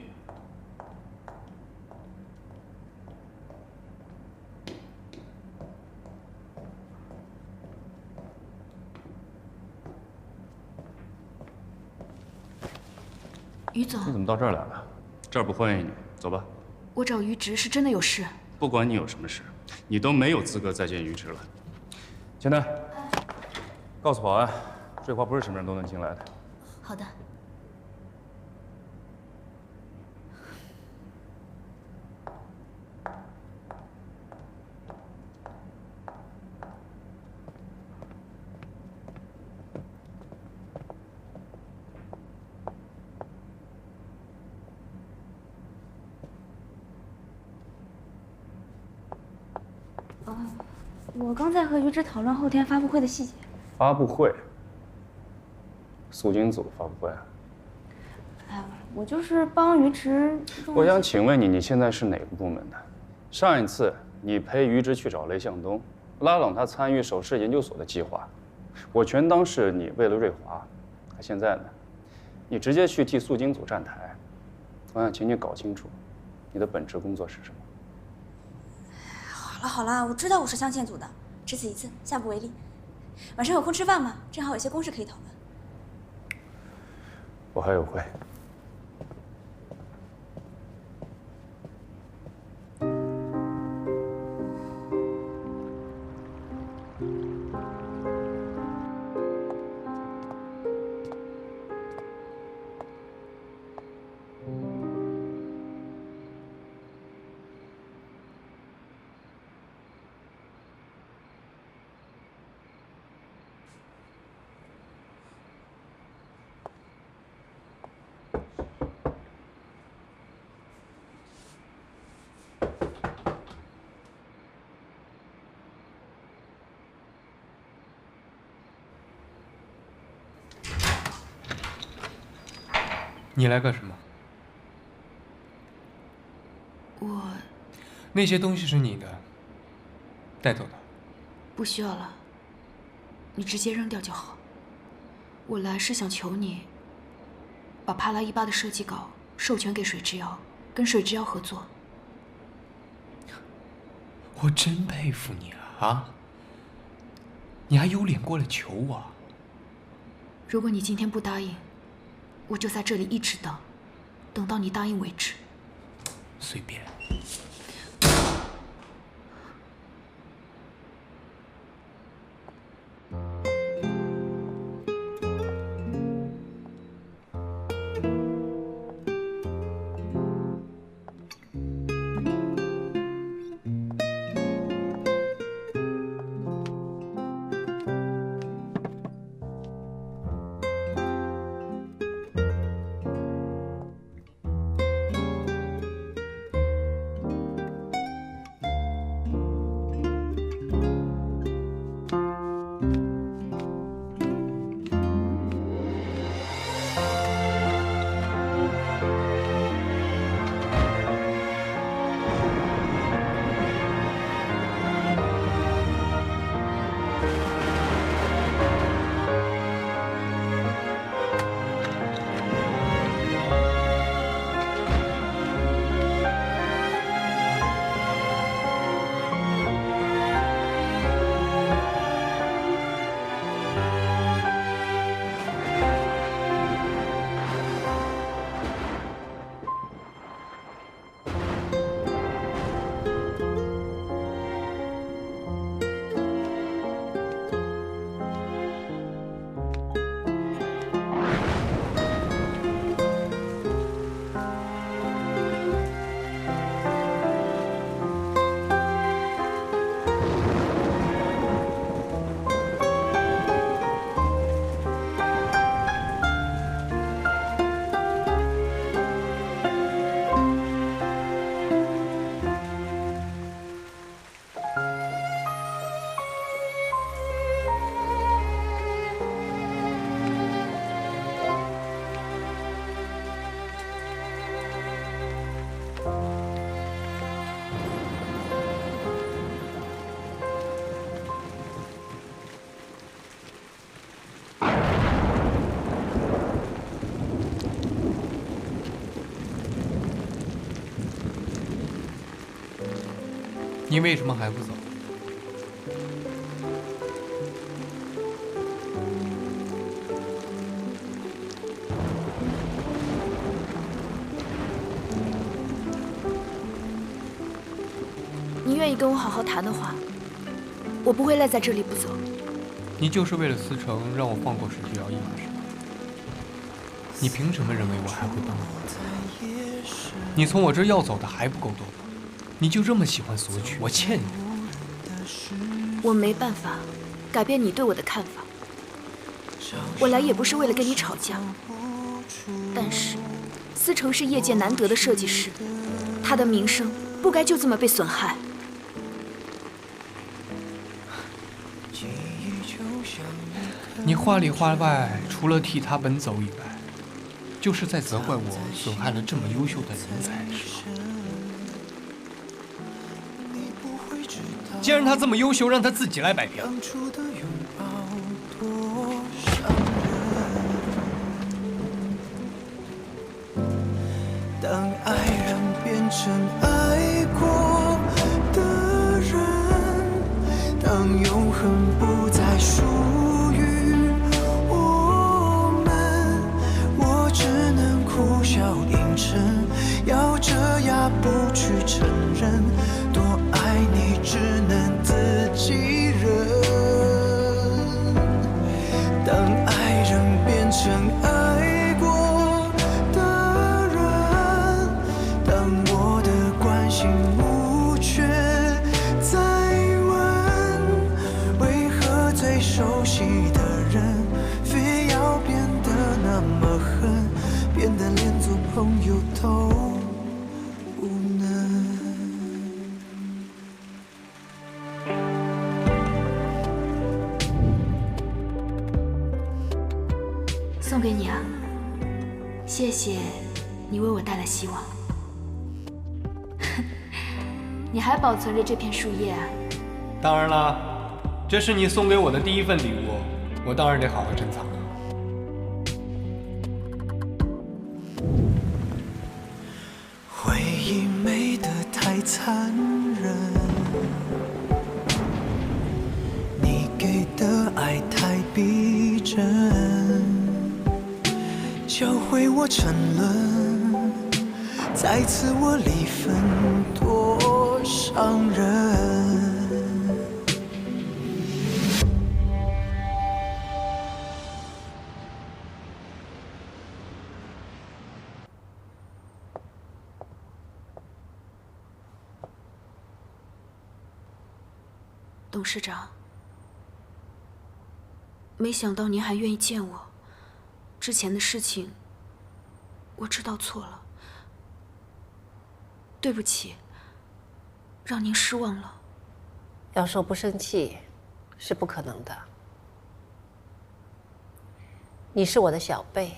于总，你怎么到这儿来了？这儿不欢迎你，走吧。我找于直是真的有事。不管你有什么事，你都没有资格再见于直了。钱丹，告诉保安，瑞华不是什么人都能进来的。好的。我刚在和于之讨论后天发布会的细节。发布会？素金组发布会？哎，我就是帮于之。我想请问你，你现在是哪个部门的？上一次你陪于之去找雷向东，拉拢他参与首饰研究所的计划，我全当是你为了瑞华。现在呢，你直接去替素金组站台。我想请你搞清楚，你的本职工作是什么。好了，我知道我是镶嵌组的，只此一次，下不为例。晚上有空吃饭吗？正好有些公事可以讨论。我还有会。你来干什么？我那些东西是你的，带走的。不需要了，你直接扔掉就好。我来是想求你，把帕拉伊巴的设计稿授权给水之遥，跟水之遥合作。我真佩服你啊！你还有脸过来求我？如果你今天不答应，我就在这里一直等，等到你答应为止。随便。你为什么还不走？你愿意跟我好好谈的话，我不会赖在这里不走。你就是为了思成让我放过水之遥一马是吧？你凭什么认为我还会帮你？你从我这儿要走的还不够多吗？你就这么喜欢索取？我欠你的。我没办法改变你对我的看法。我来也不是为了跟你吵架，但是思成是业界难得的设计师，他的名声不该就这么被损害。你话里话外，除了替他奔走以外，就是在责怪我损害了这么优秀的人才，是吧？既然他这么优秀，让他自己来摆平。当爱人变成爱过的人，当永恒不再属于我们，我只能苦笑硬撑，咬着牙不去承认，多爱你只能自己忍。当爱人变成爱过的人，当我的关心无缺再问，为何最熟悉的人非要变得那么狠，变得连做朋友都不能。送给你啊，谢谢你为我带来希望。你还保存着这片树叶啊？当然啦，这是你送给我的第一份礼物，我当然得好好珍藏。回忆美得太残忍，你给的爱太逼真，教会我沉沦，再次我离分多伤人。董事长，没想到您还愿意见我。之前的事情，我知道错了，对不起，让您失望了。要说不生气，是不可能的。你是我的小辈，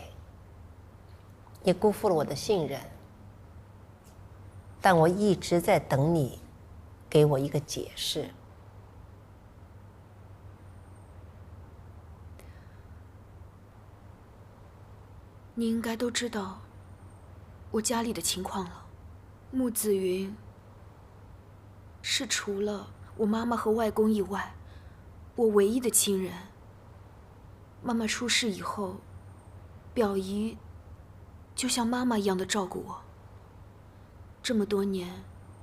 你辜负了我的信任，但我一直在等你给我一个解释。你应该都知道我家里的情况了。穆子云是除了我妈妈和外公以外，我唯一的亲人。妈妈出事以后，表姨就像妈妈一样的照顾我。这么多年，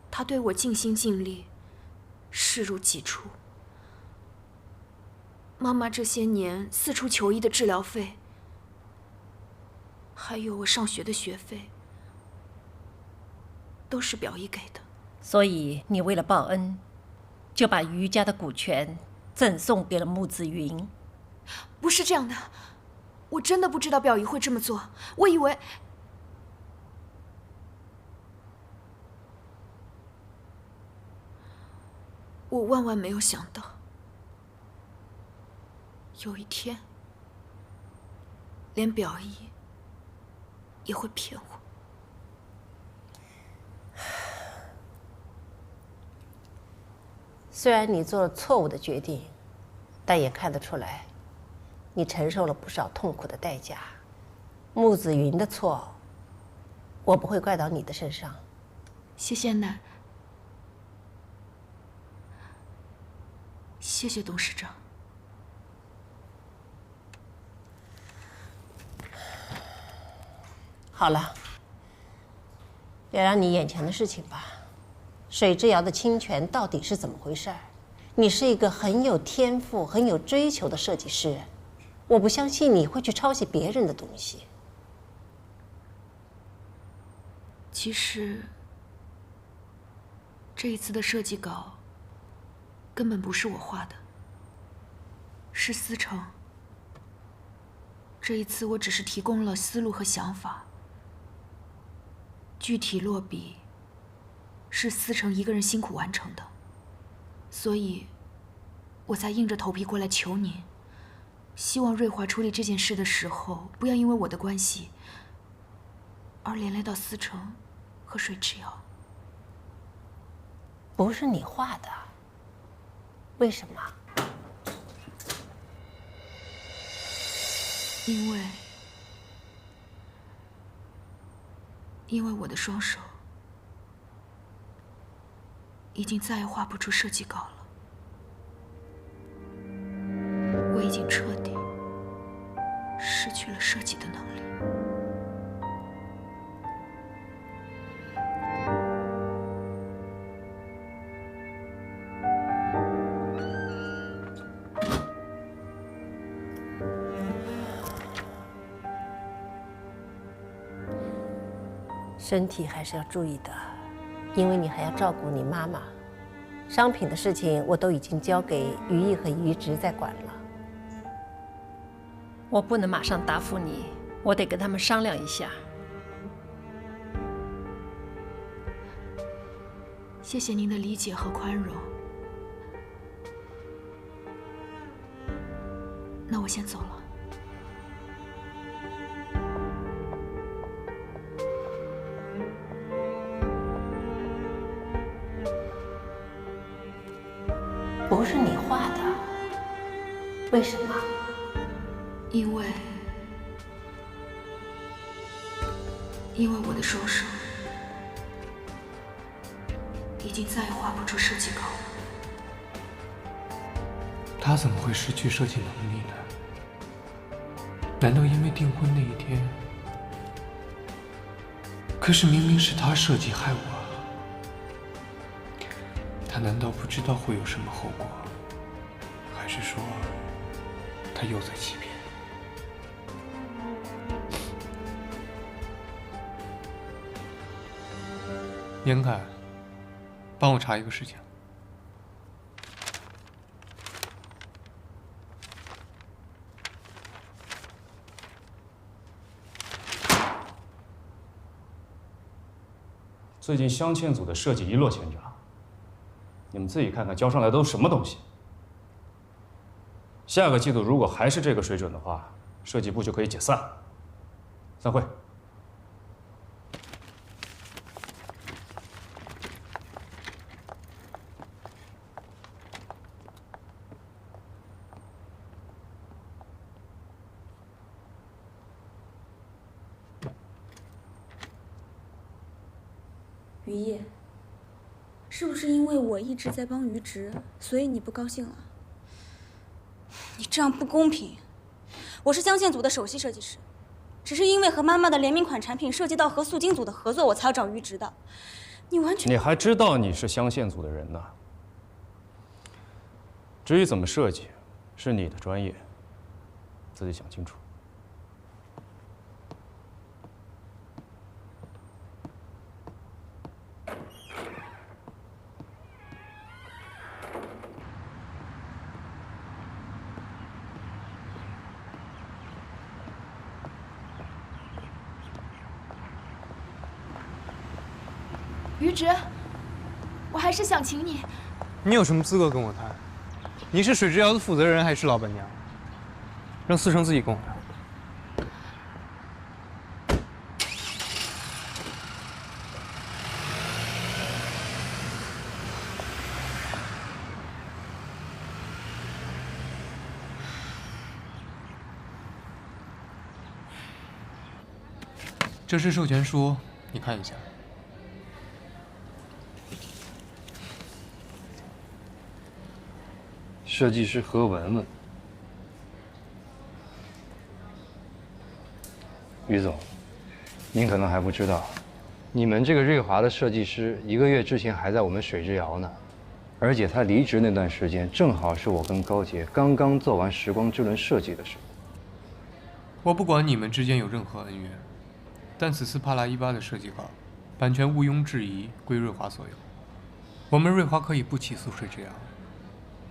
她对我尽心尽力，视如己出。妈妈这些年四处求医的治疗费，还有我上学的学费，都是表姨给的。所以你为了报恩，就把余家的股权赠送给了穆子云。不是这样的，我真的不知道表姨会这么做。我以为，我万万没有想到，有一天，连表姨也会骗我。虽然你做了错误的决定，但也看得出来，你承受了不少痛苦的代价。穆子云的错，我不会怪到你的身上。谢谢奶。谢谢董事长。好了，聊聊你眼前的事情吧。水之遥的侵权到底是怎么回事儿？你是一个很有天赋、很有追求的设计师，我不相信你会去抄袭别人的东西。其实，这一次的设计稿根本不是我画的，是思成。这一次我只是提供了思路和想法，具体落笔是思成一个人辛苦完成的，所以我才硬着头皮过来求您，希望瑞华处理这件事的时候，不要因为我的关系而连累到思成和水之遥。不是你画的，为什么？因为我的双手已经再也画不出设计稿了，我已经彻底失去了设计的能力。身体还是要注意的，因为你还要照顾你妈妈。商品的事情我都已经交给于毅和于直在管了，我不能马上答复你，我得跟他们商量一下。谢谢您的理解和宽容。那我先走了。不是你画的，为什么？因为我的双手已经再也画不出设计稿了。他怎么会失去设计能力呢？难道因为订婚那一天？可是明明是他设计害我。他难道不知道会有什么后果？还是说，他又在欺骗？严凯，帮我查一个事情。最近镶嵌组的设计一落千丈。你们自己看看交上来都什么东西。下个季度如果还是这个水准的话，设计部就可以解散。散会。于烨。是不是因为我一直在帮于直，所以你不高兴了？你这样不公平。我是镶嵌组的首席设计师，只是因为和妈妈的联名款产品涉及到和素晶组的合作，我才要找于直的。你完全……你还知道你是镶嵌组的人呢？至于怎么设计，是你的专业，自己想清楚。于直，我还是想请你。你有什么资格跟我谈？你是水之遥的负责人还是老板娘？让思成自己跟我谈。这是授权书，你看一下。设计师何文文。于总，您可能还不知道，你们这个瑞华的设计师1个月之前还在我们水之遥呢，而且他离职那段时间，正好是我跟高洁刚刚做完时光之轮设计的时候。我不管你们之间有任何恩怨，但此次帕拉伊巴的设计稿，版权毋庸置疑归瑞华所有。我们瑞华可以不起诉水之遥，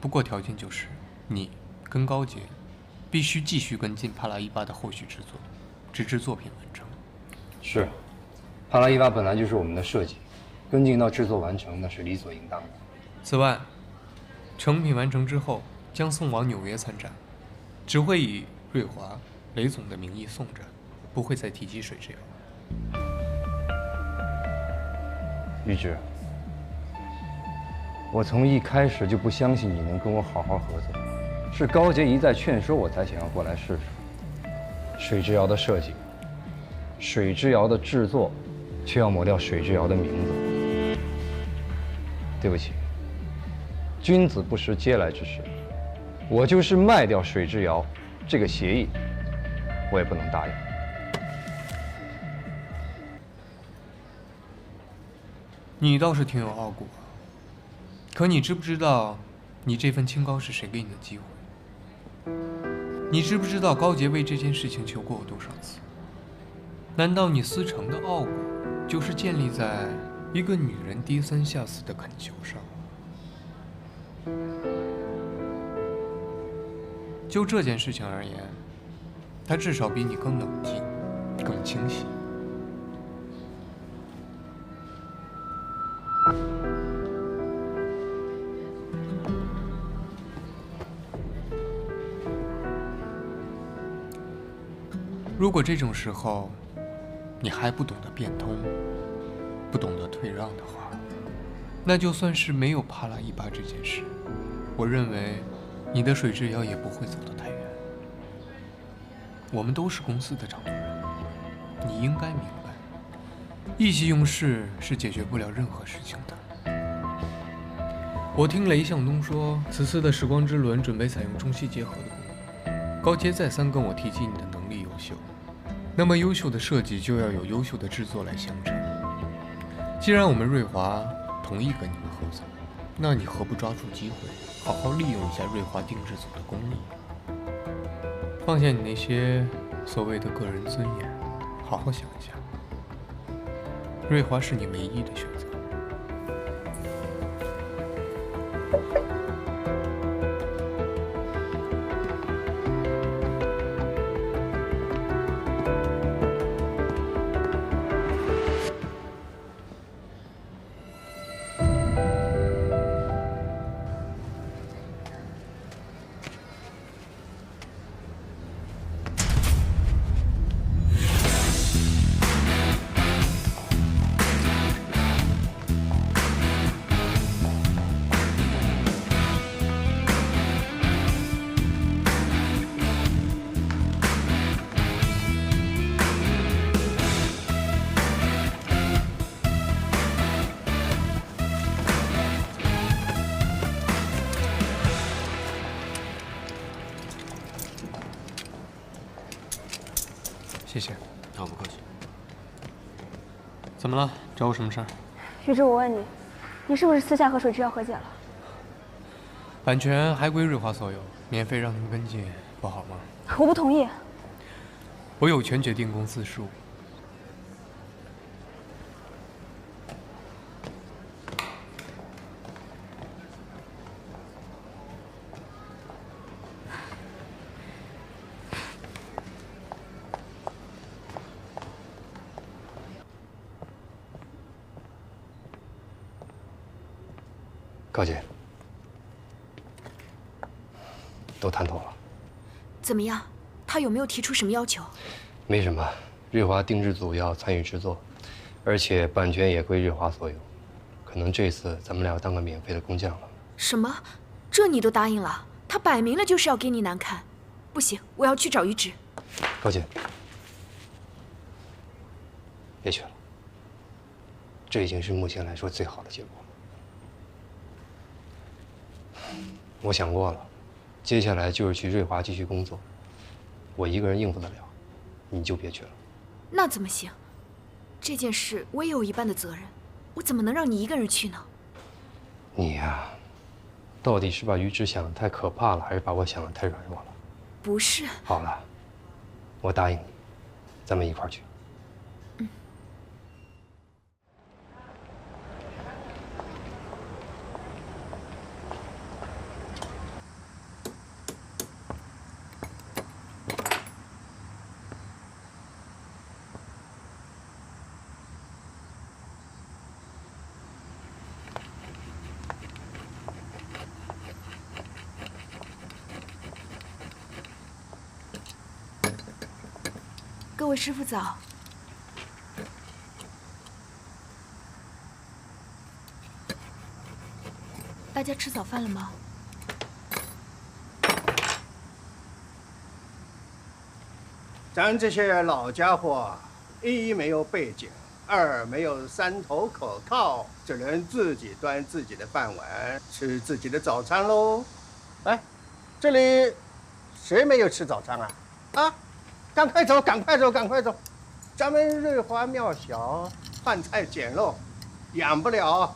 不过条件就是你跟高洁必须继续跟进帕拉伊巴的后续制作，直至作品完成。是，帕拉伊巴本来就是我们的设计，跟进到制作完成那是理所应当的。此外，成品完成之后将送往纽约参展，只会以瑞华、雷总的名义送展，不会再提及水之遥。玉芝，我从一开始就不相信你能跟我好好合作，是高洁一再劝说我才想要过来试试。水之遥的设计，水之遥的制作，却要抹掉水之遥的名字。对不起，君子不识嗟来之食，我就是卖掉水之遥这个协议，我也不能答应。你倒是挺有傲骨啊，可你知不知道，你这份清高是谁给你的机会？你知不知道高洁为这件事情求过我多少次？难道你思成的傲骨，就是建立在一个女人低三下四的恳求上？就这件事情而言，他至少比你更冷静，更清晰。如果这种时候你还不懂得变通，不懂得退让的话，那就算是没有帕拉伊巴这件事，我认为你的水之遥也不会走得太远。我们都是公司的掌舵人，你应该明白，意气用事是解决不了任何事情的。我听雷向东说，此次的时光之轮准备采用中西结合的功能。高洁再三跟我提及你的能力优秀，那么优秀的设计就要有优秀的制作来相乘。既然我们瑞华同意跟你们合作，那你何不抓住机会，好好利用一下瑞华定制组的功力，放下你那些所谓的个人尊严，好好想一想，瑞华是你唯一的选择。谢谢。好，不客气。怎么了？找我什么事儿？于之，我问你，你是不是私下和水之遥和解了？版权还归瑞华所有，免费让他们跟进，不好吗？我不同意。我有权决定公司事务。高姐，都谈妥了。怎么样？他有没有提出什么要求？没什么，瑞华定制组要参与制作，而且版权也归瑞华所有。可能这次咱们俩要当个免费的工匠了。什么？这你都答应了？他摆明了就是要给你难看。不行，我要去找于之。高姐，别去了，这已经是目前来说最好的结果了。我想过了，接下来就是去瑞华继续工作，我一个人应付得了，你就别去了。那怎么行？这件事我也有一半的责任，我怎么能让你一个人去呢？你呀，到底是把于之想得太可怕了，还是把我想得太软弱了？不是。好了，我答应你，咱们一块儿去。各位师傅早。大家吃早饭了吗？咱这些老家伙，一没有背景，二没有山头可靠，只能自己端自己的饭碗，吃自己的早餐喽。哎，这里谁没有吃早餐啊？啊！赶快走，赶快走，赶快走！咱们瑞华庙小，饭菜简陋，养不了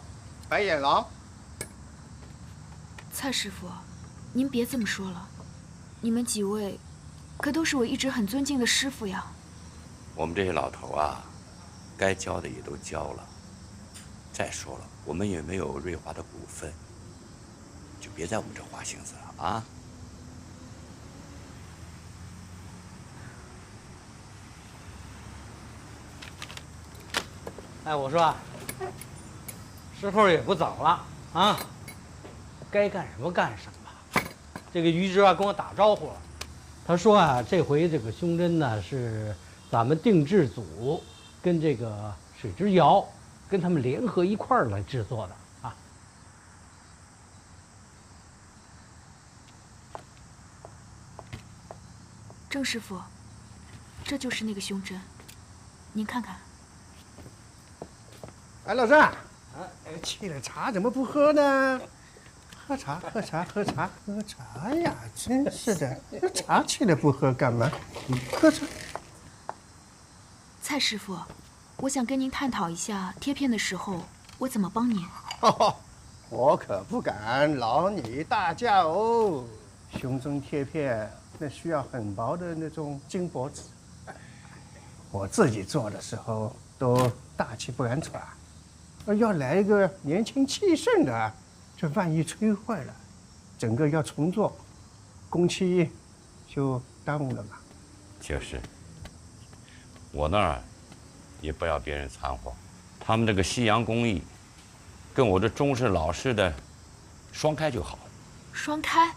白眼狼。蔡师傅，您别这么说了，你们几位可都是我一直很尊敬的师傅呀。我们这些老头啊，该交的也都交了。再说了，我们也没有瑞华的股份，就别在我们这花心思了啊。哎，我说啊，时候也不早了啊，该干什么干什么。这个于之啊跟我打招呼了，他说啊，这回这个胸针呢是咱们定制组跟这个水之窑跟他们联合一块儿来制作的啊。郑师傅，这就是那个胸针，您看看。哎，老郑，沏了茶怎么不喝呢？喝茶，喝茶，喝茶，喝茶呀！真是的，茶沏了不喝干嘛？喝茶。蔡师傅，我想跟您探讨一下贴片的时候我怎么帮您。我可不敢劳你大驾哦。胸针贴片那需要很薄的那种金箔纸，我自己做的时候都大气不敢喘。要来一个年轻气盛的，这万一吹坏了，整个要重做，工期就耽误了嘛。就是，我那儿也不要别人掺和，他们这个西洋工艺，跟我这中式老式的双开就好。双开，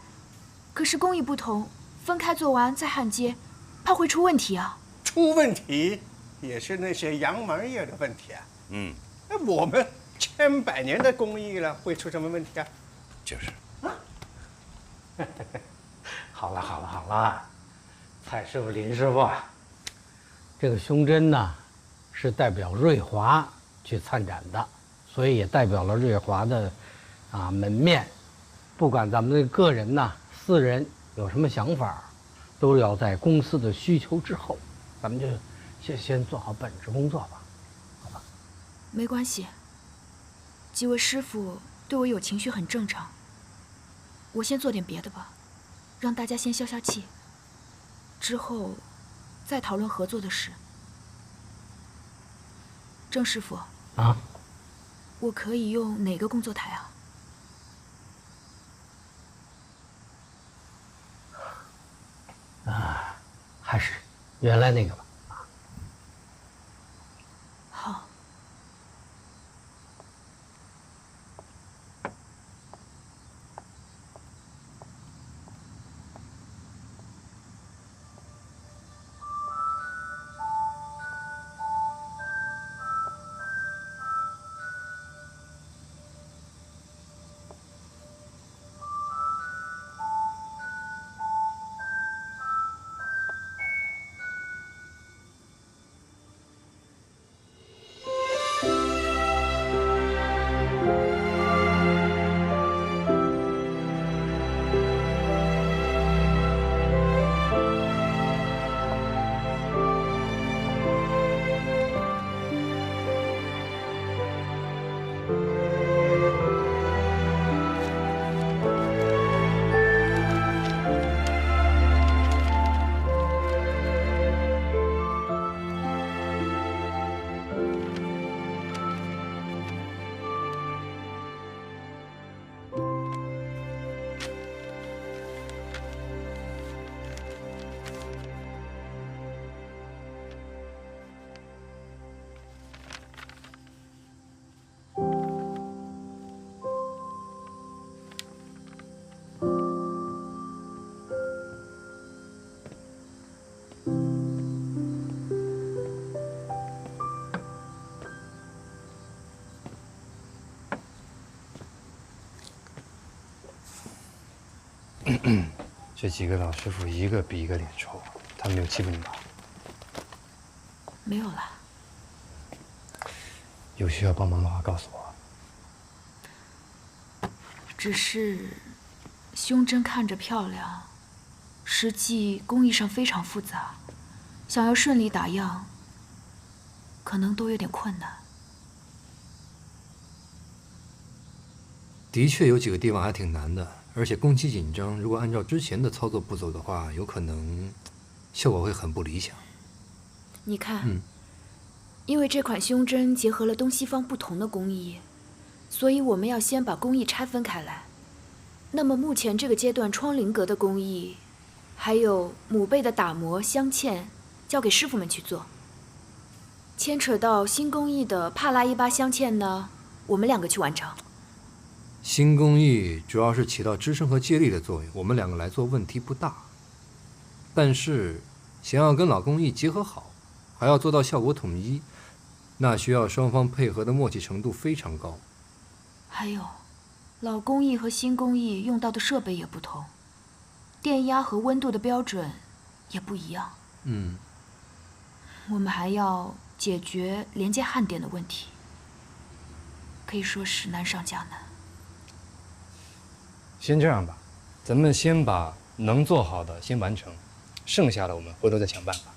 可是工艺不同，分开做完再焊接，怕会出问题啊。出问题也是那些洋门业的问题啊。嗯。那我们千百年的工艺了，会出什么问题啊？就是。好了好了好了，蔡师傅、林师傅，这个胸针呢是代表瑞华去参展的，所以也代表了瑞华的门面。不管咱们的个人呐、私人有什么想法，都要在公司的需求之后，咱们就先做好本职工作吧。没关系，几位师傅对我有情绪很正常。我先做点别的吧，让大家先消消气，之后再讨论合作的事。郑师傅啊，我可以用哪个工作台啊？还是原来那个吧。好。这几个老师傅一个比一个脸臭，他们没有欺负你吧？没有啦。有需要帮忙的话告诉我。只是胸针看着漂亮，实际工艺上非常复杂，想要顺利打样，可能都有点困难。的确有几个地方还挺难的，而且工期紧张，如果按照之前的操作步骤的话，有可能效果会很不理想。你看，因为这款胸针结合了东西方不同的工艺，所以我们要先把工艺拆分开来。那么目前这个阶段，窗棂格的工艺，还有母贝的打磨、镶嵌，交给师傅们去做。牵扯到新工艺的帕拉伊巴镶嵌呢，我们两个去完成。新工艺主要是起到支撑和借力的作用，我们两个来做问题不大。但是想要跟老工艺结合好，还要做到效果统一，那需要双方配合的默契程度非常高。还有，老工艺和新工艺用到的设备也不同，电压和温度的标准也不一样。我们还要解决连接焊点的问题，可以说是难上加难。先这样吧，咱们先把能做好的先完成，剩下的我们回头再想办法。